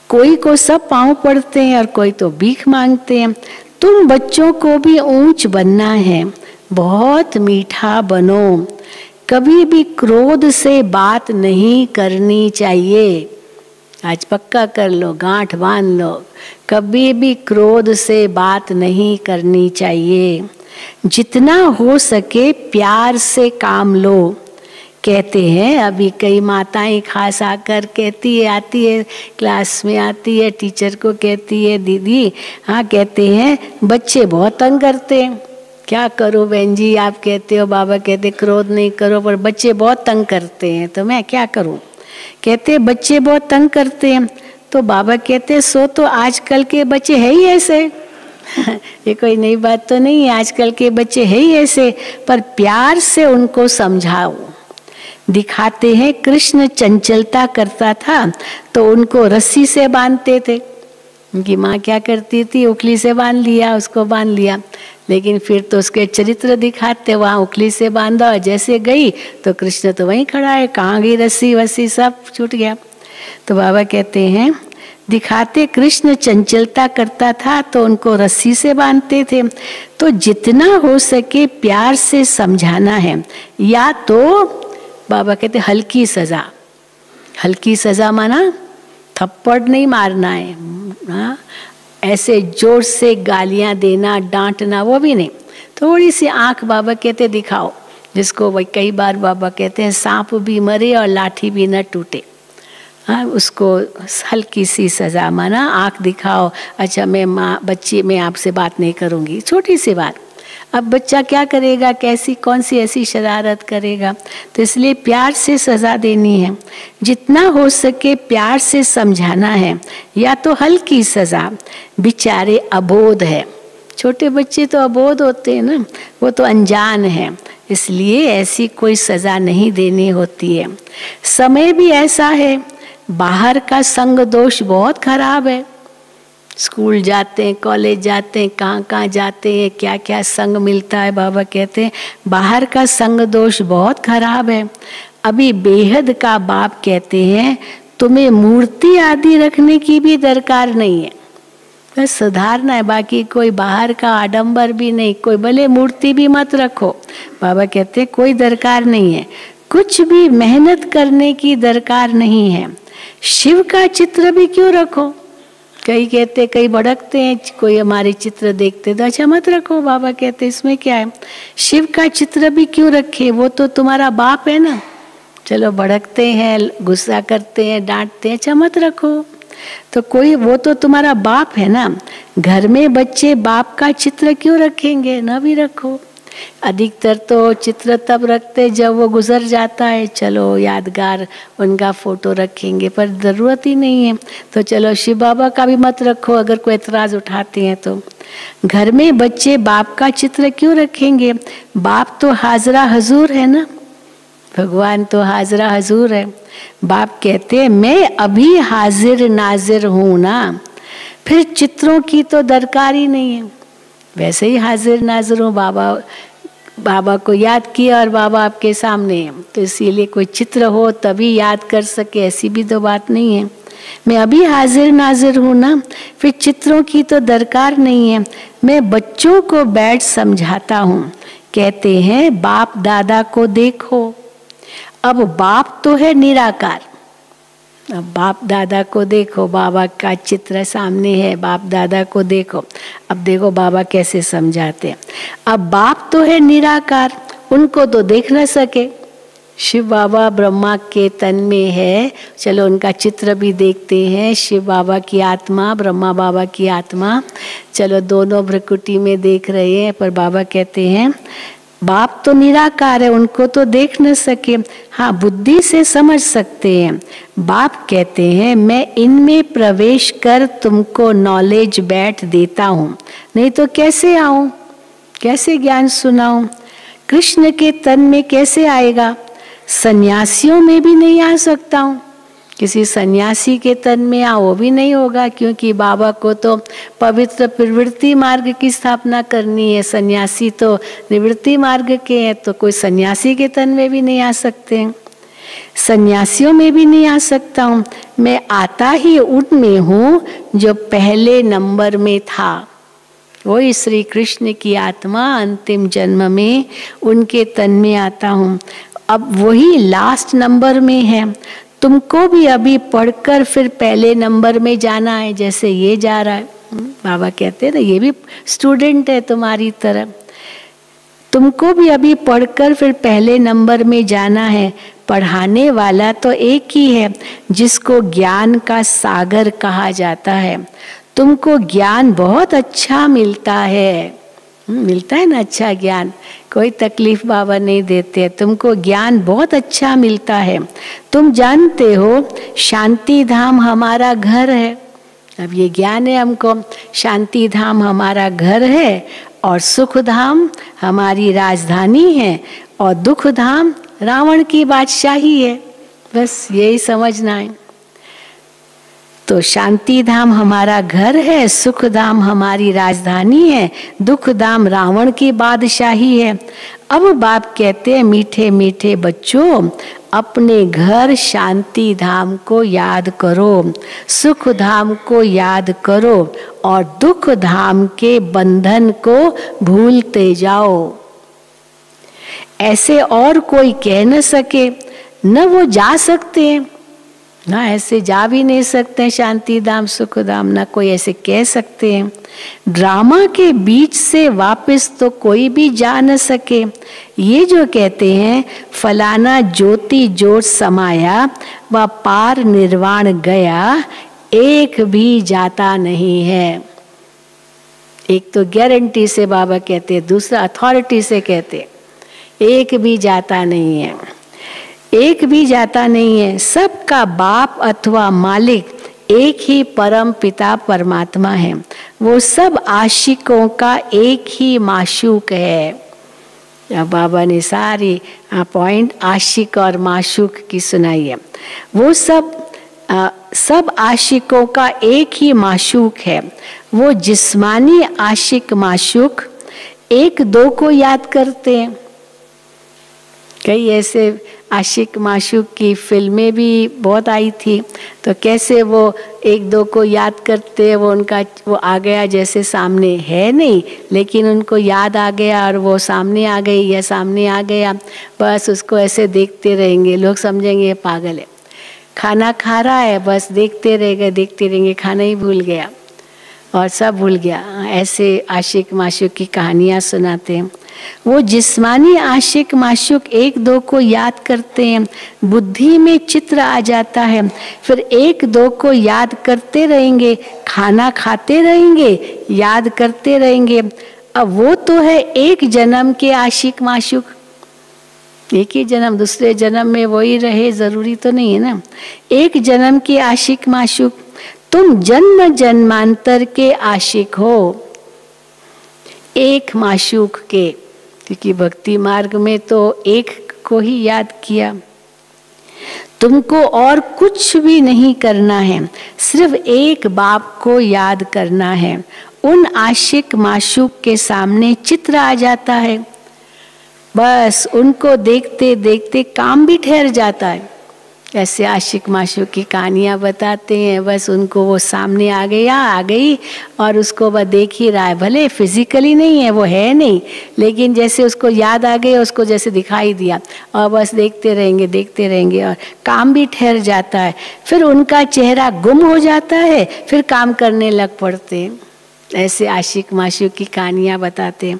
कोई को सब पांव पड़ते हैं और कोई तो भीख मांगते हैं। तुम बच्चों को भी ऊंच बनना है, बहुत मीठा बनो, कभी भी क्रोध से बात नहीं करनी चाहिए। आज पक्का कर लो, गांठ बांध लो, कभी भी क्रोध से बात नहीं करनी चाहिए। जितना हो सके प्यार से काम लो, कहते हैं अभी कई माताएं खास आकर कहती है, आती है क्लास में, आती है टीचर को कहती है दीदी, हाँ कहते हैं बच्चे बहुत तंग करते हैं। क्या करो बहन जी, आप कहते हो, बाबा कहते क्रोध नहीं करो, पर बच्चे बहुत तंग करते हैं, तो मैं क्या करूं। कहते बच्चे बहुत तंग करते हैं, तो बाबा कहते सो तो आजकल के बच्चे है ही ऐसे। ये कोई नई बात तो नहीं है, आजकल के बच्चे है ही ऐसे, पर प्यार से उनको समझाओ। दिखाते हैं कृष्ण चंचलता करता था तो उनको रस्सी से बांधते थे। उनकी माँ क्या करती थी, उखली से बांध लिया, उसको बांध लिया, लेकिन फिर तो उसके चरित्र दिखाते, वहाँ उखली से बांधा और जैसे गई तो कृष्ण तो वहीं खड़ा है, कहाँ गई रस्सी वस्सी, सब छूट गया। तो बाबा कहते हैं दिखाते कृष्ण चंचलता करता था तो उनको रस्सी से बांधते थे। तो जितना हो सके प्यार से समझाना है, या तो बाबा कहते हल्की सजा। हल्की सजा माना थप्पड़ नहीं मारना है, हाँ ऐसे जोर से गालियां देना, डांटना वो भी नहीं। थोड़ी सी आंख बाबा कहते दिखाओ, जिसको वही कई बार बाबा कहते हैं सांप भी मरे और लाठी भी न टूटे, हाँ उसको हल्की सी सजा माना आंख दिखाओ। अच्छा मैं माँ बच्ची, मैं आपसे बात नहीं करूँगी, छोटी सी बात। अब बच्चा क्या करेगा, कैसी कौन सी ऐसी शरारत करेगा, तो इसलिए प्यार से सजा देनी है। जितना हो सके प्यार से समझाना है, या तो हल्की सजा। बेचारे अबोध है, छोटे बच्चे तो अबोध होते हैं ना, वो तो अनजान है, इसलिए ऐसी कोई सजा नहीं देनी होती है। समय भी ऐसा है, बाहर का संग दोष बहुत खराब है। स्कूल जाते हैं, कॉलेज जाते हैं, कहाँ कहाँ जाते हैं, क्या क्या संग मिलता है। बाबा कहते हैं बाहर का संग दोष बहुत खराब है। अभी बेहद का बाप कहते हैं तुम्हें मूर्ति आदि रखने की भी दरकार नहीं है, बस सुधारना है, बाकी कोई बाहर का आडंबर भी नहीं, कोई भले मूर्ति भी मत रखो। बाबा कहते हैं कोई दरकार नहीं है, कुछ भी मेहनत करने की दरकार नहीं है। शिव का चित्र भी क्यों रखो, कई कहते, कई भड़कते हैं, कोई हमारे चित्र देखते तो अच्छा मत रखो। बाबा कहते इसमें क्या है, शिव का चित्र भी क्यों रखे, वो तो तुम्हारा बाप है ना। चलो भड़कते हैं, गुस्सा करते हैं, डांटते हैं, अच्छा मत रखो। तो कोई, वो तो तुम्हारा बाप है ना। घर में बच्चे बाप का चित्र क्यों रखेंगे, ना भी रखो। अधिकतर तो चित्र तब रखते जब वो गुजर जाता है, चलो यादगार उनका फोटो रखेंगे, पर ज़रूरत ही नहीं है। तो चलो शिव बाबा का भी मत रखो, अगर कोई एतराज़ उठाते हैं तो। घर में बच्चे बाप का चित्र क्यों रखेंगे, बाप तो हाजरा हजूर है ना, भगवान तो हाजरा हजूर है। बाप कहते हैं मैं अभी हाजिर नाजिर हूँ ना, फिर चित्रों की तो दरकार ही नहीं है, वैसे ही हाजिर नाजिर हूँ। बाबा को याद किया और बाबा आपके सामने है, तो इसीलिए कोई चित्र हो तभी याद कर सके, ऐसी भी तो बात नहीं है। मैं अभी हाजिर नाजिर हूँ ना, फिर चित्रों की तो दरकार नहीं है। मैं बच्चों को बैठ समझाता हूँ, कहते हैं बाप दादा को देखो। अब बाप तो है निराकार, अब बाप दादा को देखो, बाबा का चित्र सामने है, बाप दादा को देखो। अब देखो बाबा कैसे समझाते हैं। अब बाप तो है निराकार, उनको तो देख न सके। शिव बाबा ब्रह्मा के तन में है, चलो उनका चित्र भी देखते हैं। शिव बाबा की आत्मा, ब्रह्मा बाबा की आत्मा, चलो दोनों भ्रकुटी में देख रहे हैं, पर बाबा कहते हैं बाप तो निराकार है, उनको तो देख न सके, हाँ बुद्धि से समझ सकते हैं। बाप कहते हैं मैं इनमें प्रवेश कर तुमको नॉलेज बैठ देता हूँ, नहीं तो कैसे आऊँ, कैसे ज्ञान सुनाऊँ, कृष्ण के तन में कैसे आएगा, सन्यासियों में भी नहीं आ सकता हूँ। किसी सन्यासी के तन में आ वो भी नहीं होगा, क्योंकि बाबा को तो पवित्र प्रवृत्ति मार्ग की स्थापना करनी है, सन्यासी तो निवृत्ति मार्ग के हैं, तो कोई सन्यासी के तन में भी नहीं आ सकते, सन्यासियों में भी नहीं आ सकता हूँ। मैं आता ही उनमें हूँ जो पहले नंबर में था, वही श्री कृष्ण की आत्मा अंतिम जन्म में उनके तन में आता हूँ, अब वही लास्ट नंबर में है। तुमको भी अभी पढ़कर फिर पहले नंबर में जाना है, जैसे ये जा रहा है। बाबा कहते हैं ना ये भी स्टूडेंट है तुम्हारी तरह, तुमको भी अभी पढ़कर फिर पहले नंबर में जाना है। पढ़ाने वाला तो एक ही है जिसको ज्ञान का सागर कहा जाता है। तुमको ज्ञान बहुत अच्छा मिलता है, मिलता है ना अच्छा ज्ञान, कोई तकलीफ बाबा नहीं देते। तुमको ज्ञान बहुत अच्छा मिलता है। तुम जानते हो शांति धाम हमारा घर है। अब ये ज्ञान है हमको, शांति धाम हमारा घर है और सुख धाम हमारी राजधानी है और दुख धाम रावण की बादशाही है। बस यही समझना है। तो शांति धाम हमारा घर है, सुख धाम हमारी राजधानी है, दुख धाम रावण की बादशाही है। अब बाप कहते हैं मीठे मीठे बच्चों, अपने घर शांति धाम को याद करो, सुख धाम को याद करो और दुख धाम के बंधन को भूलते जाओ। ऐसे और कोई कह न सके, न वो जा सकते हैं, ना ऐसे जा भी नहीं सकते शांति धाम सुख धाम, ना कोई ऐसे कह सकते हैं। ड्रामा के बीच से वापस तो कोई भी जा न सके। ये जो कहते हैं फलाना ज्योति जोत समाया व पार निर्वाण गया, एक भी जाता नहीं है। एक तो गारंटी से बाबा कहते, दूसरा अथॉरिटी से कहते, एक भी जाता नहीं है, एक भी जाता नहीं है। सबका बाप अथवा मालिक एक ही परम पिता परमात्मा है। वो सब आशिकों का एक ही माशूक है। अब बाबा ने सारी पॉइंट आशिक और माशूक की सुनाई है। वो सब आशिकों का एक ही माशूक है। वो जिस्मानी आशिक माशूक एक दो को याद करते हैं। कई ऐसे आशिक माशूक की फिल्में भी बहुत आई थी, तो कैसे वो एक दो को याद करते हैं, वो उनका वो आ गया जैसे सामने है नहीं, लेकिन उनको याद आ गया और वो सामने आ गई या सामने आ गया, बस उसको ऐसे देखते रहेंगे। लोग समझेंगे ये पागल है, खाना खा रहा है बस देखते रहेंगे, खाना ही भूल गया और सब भूल गया। ऐसे आशिक माशूक की कहानियाँ सुनाते हैं। वो जिस्मानी आशिक माशूक एक दो को याद करते हैं, बुद्धि में चित्र आ जाता है, फिर एक दो को याद करते रहेंगे, खाना खाते रहेंगे, याद करते रहेंगे। अब वो तो है एक जन्म के आशिक माशूक, एक ही जन्म, दूसरे जन्म में वही रहे जरूरी तो नहीं है ना। एक जन्म के आशिक माशूक, तुम जन्म जन्मांतर के आशिक हो एक माशूक के, क्योंकि भक्ति मार्ग में तो एक को ही याद किया। तुमको और कुछ भी नहीं करना है, सिर्फ एक बाप को याद करना है। उन आशिक माशूक के सामने चित्र आ जाता है, बस उनको देखते देखते काम भी ठहर जाता है। ऐसे आशिक माशूक की कहानियाँ बताते हैं, बस उनको वो सामने आ गई और उसको वह देख ही रहा है। भले फिजिकली नहीं है, वो है नहीं, लेकिन जैसे उसको याद आ गई, उसको जैसे दिखाई दिया और बस देखते रहेंगे और काम भी ठहर जाता है। फिर उनका चेहरा गुम हो जाता है, फिर काम करने लग पड़ते हैं। ऐसे आशिक माशूक की कहानियाँ बताते हैं।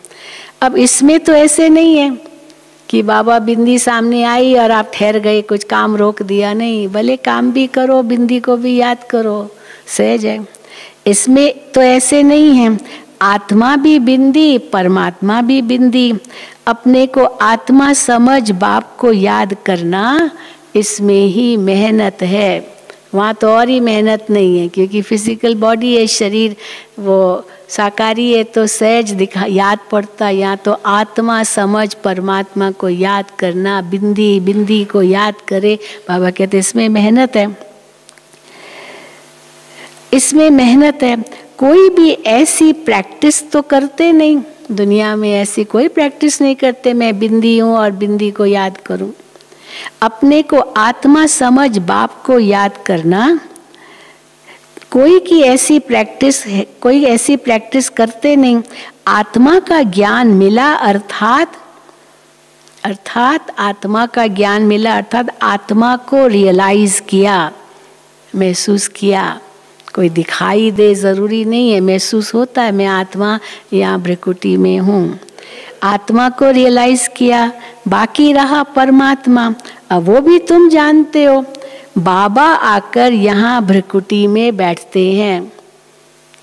अब इसमें तो ऐसे नहीं है कि बाबा बिंदी सामने आई और आप ठहर गए, कुछ काम रोक दिया, नहीं। भले काम भी करो, बिंदी को भी याद करो, सहज है। इसमें तो ऐसे नहीं है। आत्मा भी बिंदी, परमात्मा भी बिंदी। अपने को आत्मा समझ बाप को याद करना, इसमें ही मेहनत है। वहाँ तो और ही मेहनत नहीं है, क्योंकि फिजिकल बॉडी है, शरीर वो साकारी है तो सहज याद पड़ता। यहाँ तो आत्मा समझ परमात्मा को याद करना, बिंदी को याद करे। बाबा कहते इसमें मेहनत है, इसमें मेहनत है। कोई भी ऐसी प्रैक्टिस तो करते नहीं दुनिया में, ऐसी कोई प्रैक्टिस नहीं करते मैं बिंदी हूँ और बिंदी को याद करूँ। अपने को आत्मा समझ बाप को याद करना, कोई ऐसी प्रैक्टिस करते नहीं। आत्मा का ज्ञान मिला अर्थात आत्मा का ज्ञान मिला अर्थात आत्मा को रियलाइज किया, महसूस किया। कोई दिखाई दे जरूरी नहीं है, महसूस होता है मैं आत्मा यहाँ भ्रिकुटी में हूँ। आत्मा को रियलाइज किया, बाकी रहा परमात्मा। अब वो भी तुम जानते हो। बाबा आकर यहाँ भ्रकुटी में बैठते हैं,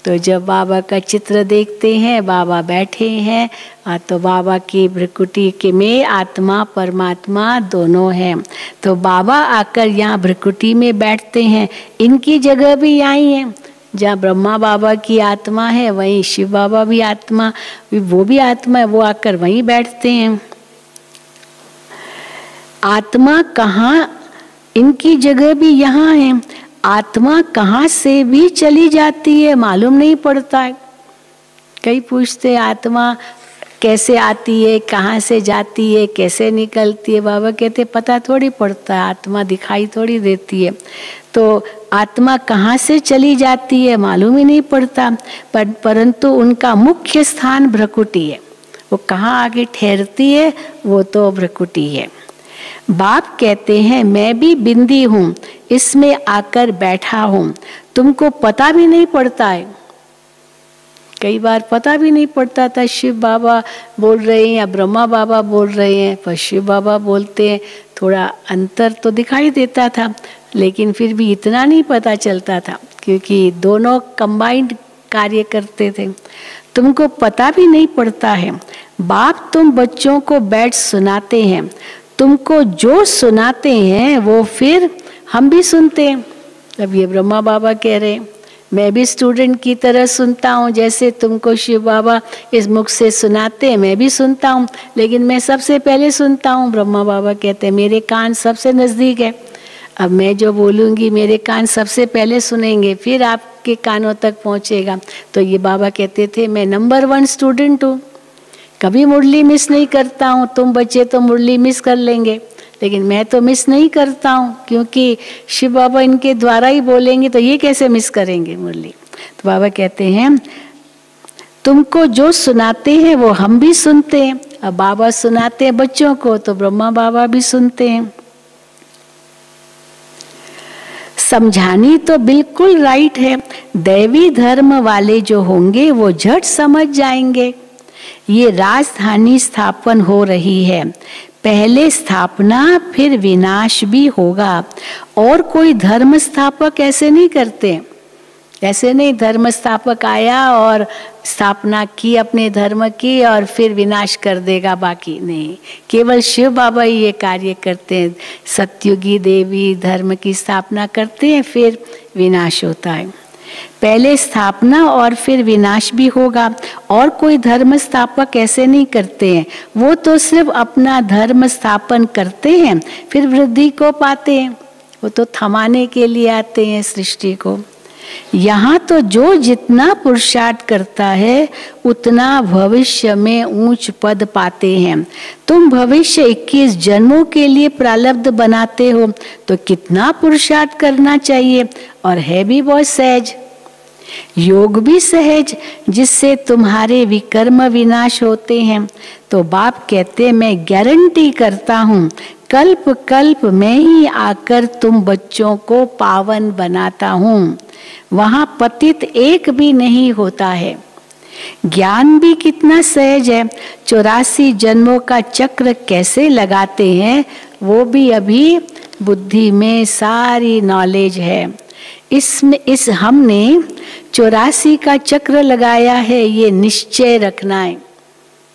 तो जब बाबा का चित्र देखते हैं, बाबा बैठे हैं, तो बाबा की भ्रकुटी के में आत्मा परमात्मा दोनों हैं। तो बाबा आकर यहाँ भ्रकुटी में बैठते हैं। इनकी जगह भी यहीं है, जहाँ ब्रह्मा बाबा की आत्मा है वहीं शिव बाबा भी आत्मा, वो भी आत्मा है, वो आकर वहीं बैठते हैं। आत्मा कहाँ, इनकी जगह भी यहाँ है। आत्मा कहाँ से भी चली जाती है मालूम नहीं पड़ता है। कई पूछते आत्मा कैसे आती है, कहाँ से जाती है, कैसे निकलती है। बाबा कहते पता थोड़ी पड़ता है, आत्मा दिखाई थोड़ी देती है। तो आत्मा कहाँ से चली जाती है मालूम ही नहीं पड़ता, परंतु उनका मुख्य स्थान भ्रकुटी है। वो कहाँ आगे ठहरती है वो तो भ्रकुटी है। बाप कहते हैं मैं भी बिंदी हूँ, इसमें आकर बैठा हूँ, तुमको पता भी नहीं पड़ता है। कई बार पता भी नहीं पड़ता था शिव बाबा बोल रहे हैं या ब्रह्मा बाबा बोल रहे हैं, पर शिव बाबा बोलते हैं, थोड़ा अंतर तो दिखाई देता था, लेकिन फिर भी इतना नहीं पता चलता था क्योंकि दोनों कंबाइंड कार्य करते थे। तुमको पता भी नहीं पड़ता है। बाप तुम बच्चों को बैठ सुनाते हैं, तुमको जो सुनाते हैं वो फिर हम भी सुनते हैं। अब ये ब्रह्मा बाबा कह रहे हैं मैं भी स्टूडेंट की तरह सुनता हूँ, जैसे तुमको शिव बाबा इस मुख से सुनाते हैं मैं भी सुनता हूँ, लेकिन मैं सबसे पहले सुनता हूँ। ब्रह्मा बाबा कहते हैं मेरे कान सबसे नज़दीक है, अब मैं जो बोलूँगी मेरे कान सबसे पहले सुनेंगे, फिर आपके कानों तक पहुँचेगा। तो ये बाबा कहते थे मैं नंबर 1 स्टूडेंट हूँ, कभी मुरली मिस नहीं करता हूँ। तुम बच्चे तो मुरली मिस कर लेंगे, लेकिन मैं तो मिस नहीं करता हूँ, क्योंकि शिव बाबा इनके द्वारा ही बोलेंगे तो ये कैसे मिस करेंगे मुरली। तो बाबा कहते हैं तुमको जो सुनाते हैं वो हम भी सुनते हैं। अब बाबा सुनाते हैं बच्चों को तो ब्रह्मा बाबा भी सुनते हैं। समझानी तो बिल्कुल राइट है, दैवी धर्म वाले जो होंगे वो झट समझ जाएंगे। ये राजधानी स्थापन हो रही है, पहले स्थापना फिर विनाश भी होगा, और कोई धर्म स्थापक ऐसे नहीं करते। ऐसे नहीं धर्म स्थापक आया और स्थापना की अपने धर्म की और फिर विनाश कर देगा, बाकी नहीं। केवल शिव बाबा ही ये कार्य करते हैं, सतयुगी देवी धर्म की स्थापना करते हैं फिर विनाश होता है। पहले स्थापना और फिर विनाश भी होगा, और कोई धर्म स्थापक ऐसे नहीं करते हैं। वो तो सिर्फ अपना धर्म स्थापन करते हैं फिर वृद्धि को पाते हैं, वो तो थमाने के लिए आते हैं सृष्टि को। यहाँ तो जो जितना पुरुषार्थ करता है उतना भविष्य में ऊंच पद पाते हैं। तुम भविष्य 21 जन्मों के लिए प्रारब्ध बनाते हो तो कितना पुरुषार्थ करना चाहिए, और है भी बहुत सहज। योग भी सहज, जिससे तुम्हारे विकर्म विनाश होते हैं। तो बाप कहते मैं गारंटी करता हूँ कल्प कल्प में ही आकर तुम बच्चों को पावन बनाता हूँ, वहाँ पतित एक भी नहीं होता है। ज्ञान भी कितना सहज है, 84 जन्मों का चक्र कैसे लगाते हैं वो भी अभी बुद्धि में सारी नॉलेज है। इसमें हमने 84 का चक्र लगाया है, ये निश्चय रखना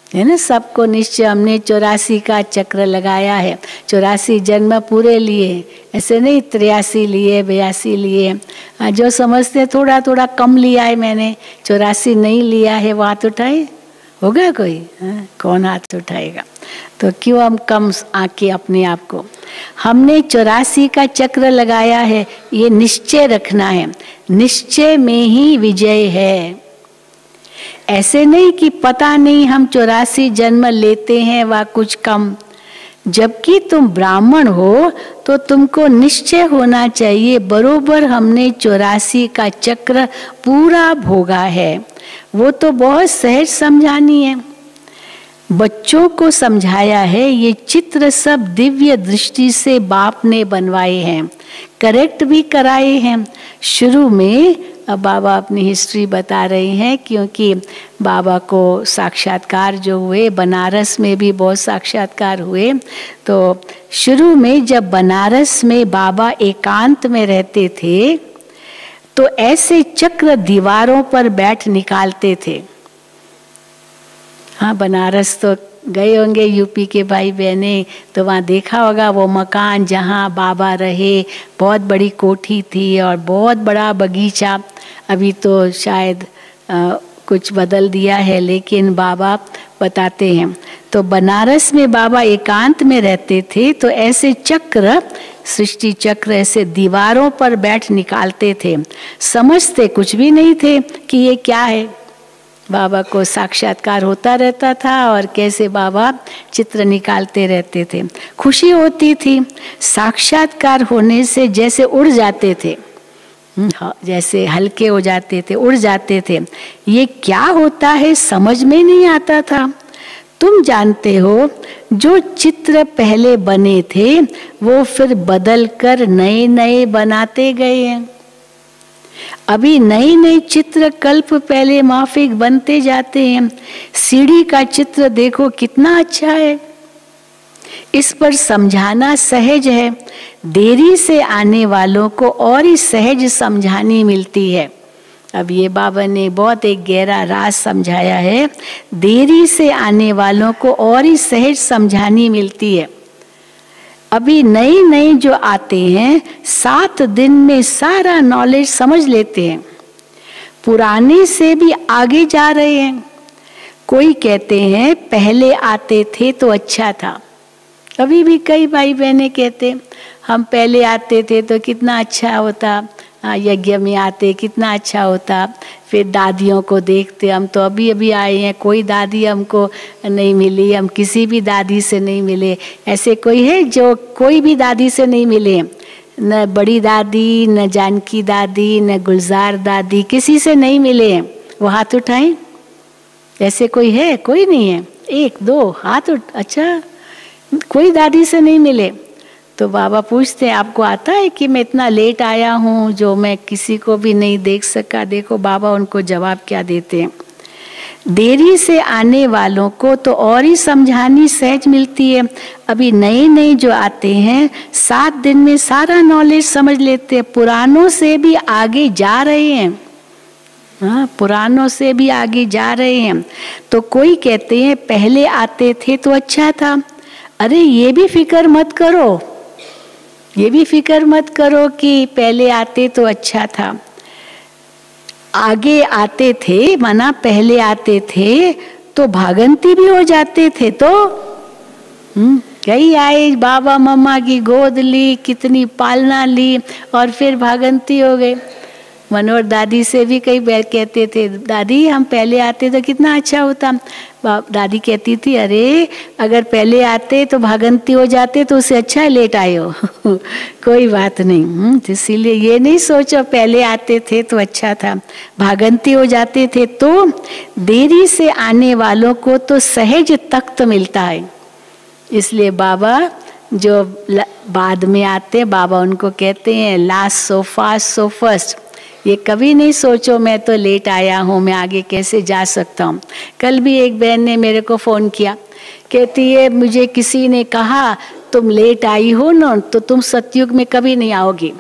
है ना। सबको निश्चय हमने 84 का चक्र लगाया है, 84 जन्म पूरे लिए, ऐसे नहीं 83 लिए 82 लिए। जो समझते थोड़ा थोड़ा कम लिया है मैंने, 84 नहीं लिया है, वो हाथ उठाए, होगा कोई? कौन हाथ उठाएगा? तो क्यों हम कम आके अपने आप को, हमने 84 का चक्र लगाया है, ये निश्चय रखना है। निश्चय में ही विजय है। ऐसे नहीं कि पता नहीं हम 84 जन्म लेते हैं व कुछ कम। जबकि तुम ब्राह्मण हो तो तुमको निश्चय होना चाहिए बरोबर हमने 84 का चक्र पूरा भोगा है। वो तो बहुत सहज समझानी है। बच्चों को समझाया है, ये चित्र सब दिव्य दृष्टि से बाप ने बनवाए हैं, करेक्ट भी कराए हैं। शुरू में अब बाबा अपनी हिस्ट्री बता रहे हैं, क्योंकि बाबा को साक्षात्कार जो हुए, बनारस में भी बहुत साक्षात्कार हुए। तो शुरू में जब बनारस में बाबा एकांत में रहते थे तो ऐसे चक्र दीवारों पर बैठ निकालते थे। हाँ, बनारस तो गए होंगे यूपी के भाई बहने, तो वहाँ देखा होगा वो मकान जहाँ बाबा रहे। बहुत बड़ी कोठी थी और बहुत बड़ा बगीचा। अभी तो शायद कुछ बदल दिया है, लेकिन बाबा बताते हैं। तो बनारस में बाबा एकांत में रहते थे तो ऐसे चक्र, सृष्टि चक्र ऐसे दीवारों पर बैठ निकालते थे। समझते कुछ भी नहीं थे कि ये क्या है। बाबा को साक्षात्कार होता रहता था और कैसे बाबा चित्र निकालते रहते थे। खुशी होती थी। साक्षात्कार होने से जैसे उड़ जाते थे, जैसे हल्के हो जाते थे, उड़ जाते थे। ये क्या होता है समझ में नहीं आता था। तुम जानते हो, जो चित्र पहले बने थे वो फिर बदल कर नए नए बनाते गए हैं। अभी नए नए चित्र कल्प पहले माफिक बनते जाते हैं। सीढ़ी का चित्र देखो कितना अच्छा है। इस पर समझाना सहज है। देरी से आने वालों को और ही सहज समझानी मिलती है। अब ये बाबा ने बहुत एक गहरा राज समझाया है। देरी से आने वालों को और ही सहज समझानी मिलती है। अभी नए नए जो आते हैं 7 दिन में सारा नॉलेज समझ लेते हैं। पुराने से भी आगे जा रहे हैं। कोई कहते हैं पहले आते थे तो अच्छा था। अभी भी कई भाई बहने कहते हम पहले आते थे तो कितना अच्छा होता, यज्ञ में आते कितना अच्छा होता। फिर दादियों को देखते, हम तो अभी अभी आए हैं, कोई दादी हमको नहीं मिली, हम किसी भी दादी से नहीं मिले। ऐसे कोई है जो कोई भी दादी से नहीं मिले? न बड़ी दादी, न जानकी दादी, न गुलजार दादी, किसी से नहीं मिले हैं। वो हाथ उठाएं। ऐसे कोई है? कोई नहीं है। 1 2 हाथ उठ। अच्छा, कोई दादी से नहीं मिले। तो बाबा पूछते हैं आपको आता है कि मैं इतना लेट आया हूँ जो मैं किसी को भी नहीं देख सका? देखो बाबा उनको जवाब क्या देते हैं। देरी से आने वालों को तो और ही समझानी सहज मिलती है। अभी नए नए जो आते हैं 7 दिन में सारा नॉलेज समझ लेते हैं। पुरानों से भी आगे जा रहे हैं। हाँ, पुरानों से भी आगे जा रहे हैं। तो कोई कहते हैं पहले आते थे तो अच्छा था। अरे ये भी फिक्र मत करो, ये भी फिक्र मत करो कि पहले आते तो अच्छा था। आगे आते थे माना पहले आते थे तो भागंती भी हो जाते थे। तो कई आए, बाबा मम्मा की गोद ली, कितनी पालना ली और फिर भागंती हो गए। मनोहर दादी से भी कई बार कहते थे दादी हम पहले आते तो कितना अच्छा होता। दादी कहती थी अरे अगर पहले आते तो भागंती हो जाते तो उससे अच्छा है लेट आए हो। कोई बात नहीं। इसीलिए ये नहीं सोचो पहले आते थे तो अच्छा था, भागंती हो जाते थे। तो देरी से आने वालों को तो सहज तख्त मिलता है। इसलिए बाबा जो बाद में आते बाबा उनको कहते हैं last so fast so first. ये कभी नहीं सोचो मैं तो लेट आया हूँ, मैं आगे कैसे जा सकता हूँ। कल भी एक बहन ने मेरे को फ़ोन किया, कहती है मुझे किसी ने कहा तुम लेट आई हो ना तो तुम सतयुग में कभी नहीं आओगी।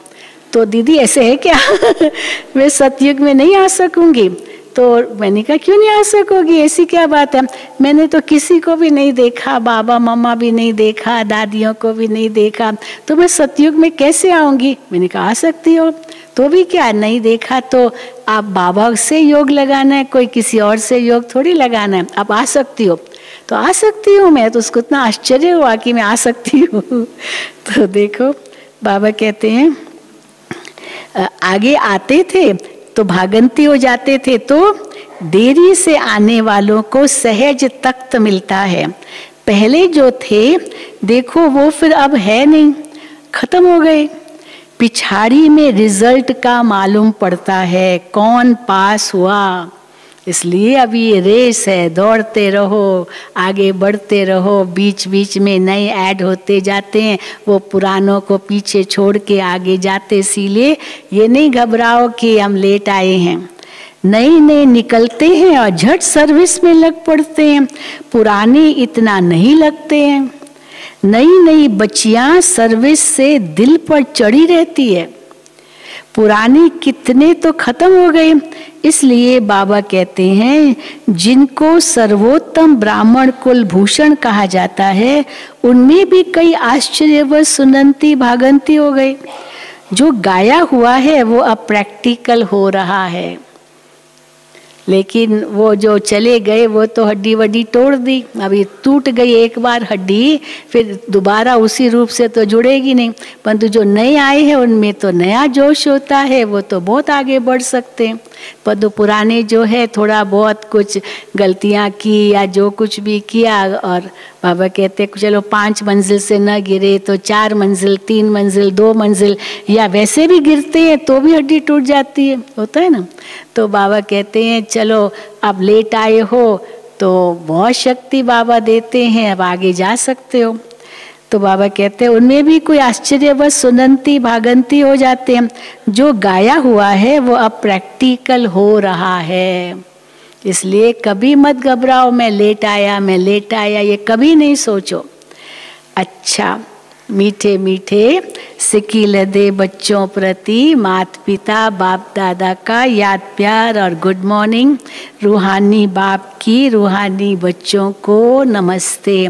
तो दीदी ऐसे है क्या? मैं सतयुग में नहीं आ सकूंगी। तो मैंने कहा क्यों नहीं आ सकोगी, ऐसी क्या बात है? मैंने तो किसी को भी नहीं देखा, बाबा मम्मा भी नहीं देखा, दादियों को भी नहीं देखा, तो मैं सतयुग में कैसे आऊंगी? मैंने कहा आ सकती हो। तो भी क्या नहीं देखा तो आप बाबा से योग लगाना है, कोई किसी और से योग थोड़ी लगाना है। आप आ सकती हो। तो आ सकती हूँ मैं। तो उसको इतना आश्चर्य हुआ कि मैं आ सकती हूँ। तो देखो बाबा कहते हैं आगे आते थे तो भागंती हो जाते थे। तो देरी से आने वालों को सहज तख्त मिलता है। पहले जो थे देखो वो फिर अब है नहीं, खत्म हो गए। पिछाड़ी में रिजल्ट का मालूम पड़ता है कौन पास हुआ। इसलिए अभी ये रेस है, दौड़ते रहो, आगे बढ़ते रहो, बीच बीच में नए ऐड होते जाते हैं, वो पुरानों को पीछे छोड़ के आगे जाते। इसीलिए ये नहीं घबराओ कि हम लेट आए हैं, नए नए निकलते हैं और झट सर्विस में लग पड़ते हैं, पुराने इतना नहीं लगते हैं। नई नई बच्चियां सर्विस से दिल पर चढ़ी रहती है, पुराने कितने तो खत्म हो गए। इसलिए बाबा कहते हैं जिनको सर्वोत्तम ब्राह्मण कुल भूषण कहा जाता है, उनमें भी कई आश्चर्यवश सुनंती भागंती हो गए। जो गाया हुआ है वो अब प्रैक्टिकल हो रहा है, लेकिन वो जो चले गए वो तो हड्डी वड्डी तोड़ दी। अभी टूट गई एक बार हड्डी, फिर दोबारा उसी रूप से तो जुड़ेगी नहीं, परंतु जो नए आए हैं उनमें तो नया जोश होता है, वो तो बहुत आगे बढ़ सकते हैं। परंतु पुराने जो है थोड़ा बहुत कुछ गलतियां की या जो कुछ भी किया, और बाबा कहते चलो 5 मंजिल से न गिरे तो 4 मंजिल, 3 मंजिल, 2 मंजिल, या वैसे भी गिरते हैं तो भी हड्डी टूट जाती है, होता है ना। तो बाबा कहते हैं चलो अब लेट आए हो तो बहुत शक्ति बाबा देते हैं, अब आगे जा सकते हो। तो बाबा कहते हैं उनमें भी कोई आश्चर्यवश सुनंती भागंती हो जाते हैं। जो गाया हुआ है वो अब प्रैक्टिकल हो रहा है, इसलिए कभी मत घबराओ मैं लेट आया, मैं लेट आया, ये कभी नहीं सोचो। अच्छा, मीठे मीठे सिकील दे बच्चों प्रति माता पिता बाप दादा का याद प्यार और गुड मॉर्निंग। रूहानी बाप की रूहानी बच्चों को नमस्ते।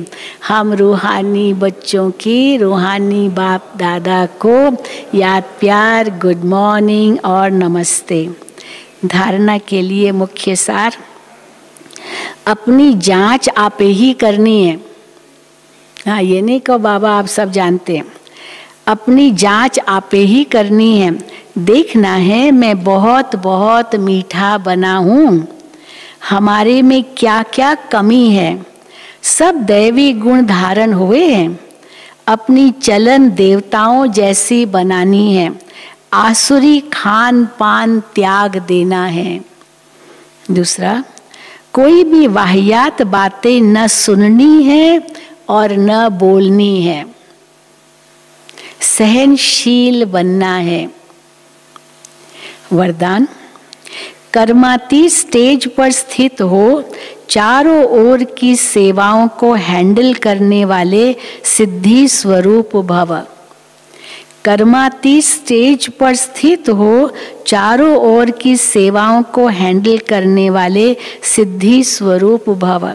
हम रूहानी बच्चों की रूहानी बाप दादा को याद प्यार, गुड मॉर्निंग और नमस्ते। धारणा के लिए मुख्य सार, अपनी जांच आप ही करनी है। हाँ, ये नहीं कहो बाबा आप सब जानते हैं, अपनी जांच आप ही करनी है। देखना है मैं बहुत बहुत मीठा बना हूँ, हमारे में क्या क्या कमी है। सब दैवी गुण धारण हुए हैं, अपनी चलन देवताओं जैसी बनानी है। आसुरी खान पान त्याग देना है। दूसरा, कोई भी वाहियात बातें न सुननी है और न बोलनी है। सहनशील बनना है। वरदान, कर्मातीत स्टेज पर स्थित हो, चारों ओर की सेवाओं को हैंडल करने वाले सिद्धि स्वरूप भव। कर्मातीत स्टेज पर स्थित हो, चारों ओर की सेवाओं को हैंडल करने वाले सिद्धि स्वरूप भव।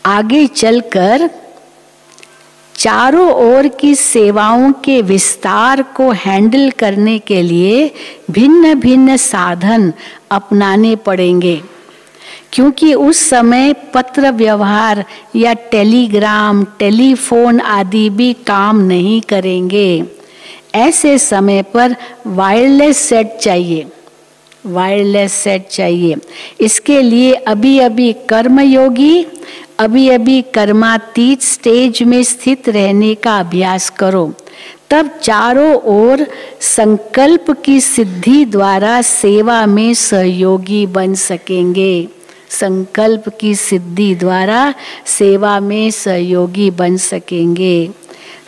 आगे चलकर चारों ओर की सेवाओं के विस्तार को हैंडल करने के लिए भिन्न भिन्न साधन अपनाने पड़ेंगे, क्योंकि उस समय पत्र व्यवहार या टेलीग्राम, टेलीफोन आदि भी काम नहीं करेंगे। ऐसे समय पर वायरलेस सेट चाहिए, वायरलेस सेट चाहिए। इसके लिए अभी अभी कर्मयोगी, अभी अभी कर्मातीत स्टेज में स्थित रहने का अभ्यास करो, तब चारों ओर संकल्प की सिद्धि द्वारा सेवा में सहयोगी बन सकेंगे। संकल्प की सिद्धि द्वारा सेवा में सहयोगी बन सकेंगे।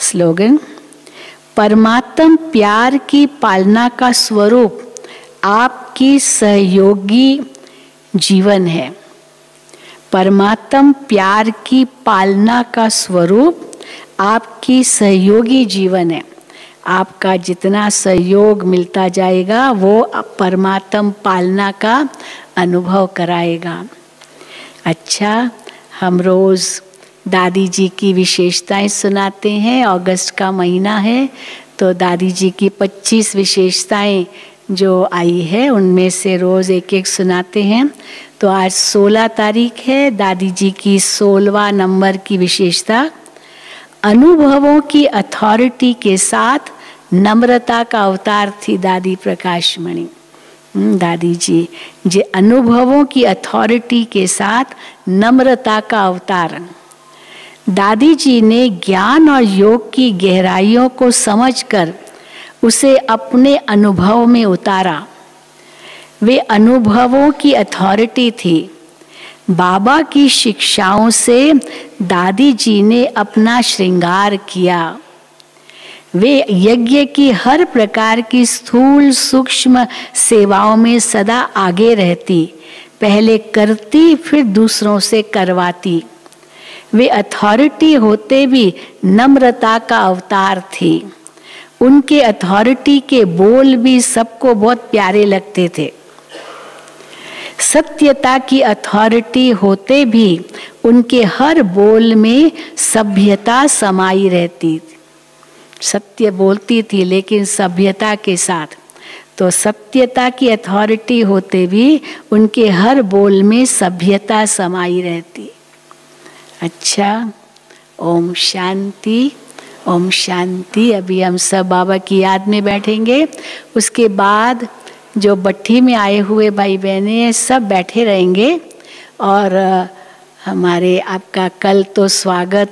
स्लोगन, परमात्म प्यार की पालना का स्वरूप आपकी सहयोगी जीवन है। परमात्म प्यार की पालना का स्वरूप आपकी सहयोगी जीवन है। आपका जितना सहयोग मिलता जाएगा वो परमात्म पालना का अनुभव कराएगा। अच्छा, हम रोज दादी जी की विशेषताएं सुनाते हैं। अगस्त का महीना है तो दादी जी की 25 विशेषताएं जो आई है उनमें से रोज एक एक सुनाते हैं। तो आज 16 तारीख है। दादी जी की 16वां नंबर की विशेषता, अनुभवों की अथॉरिटी के साथ नम्रता का अवतार थी दादी प्रकाशमणि। दादी जी अनुभवों की अथॉरिटी के साथ नम्रता का अवतार। दादी जी ने ज्ञान और योग की गहराइयों को समझकर उसे अपने अनुभव में उतारा। वे अनुभवों की अथॉरिटी थी। बाबा की शिक्षाओं से दादी जी ने अपना श्रृंगार किया। वे यज्ञ की हर प्रकार की स्थूल सूक्ष्म सेवाओं में सदा आगे रहती, पहले करती फिर दूसरों से करवाती। वे अथॉरिटी होते भी नम्रता का अवतार थी। उनके अथॉरिटी के बोल भी सबको बहुत प्यारे लगते थे। सत्यता की अथॉरिटी होते भी उनके हर बोल में सभ्यता समाई रहती थी। सत्य बोलती थी लेकिन सभ्यता के साथ। तो सत्यता की अथॉरिटी होते भी उनके हर बोल में सभ्यता समाई रहती। अच्छा, ओम शांति, ओम शांति। अभी हम सब बाबा की याद में बैठेंगे। उसके बाद जो भट्ठी में आए हुए भाई बहनें सब बैठे रहेंगे और हमारे आपका कल तो स्वागत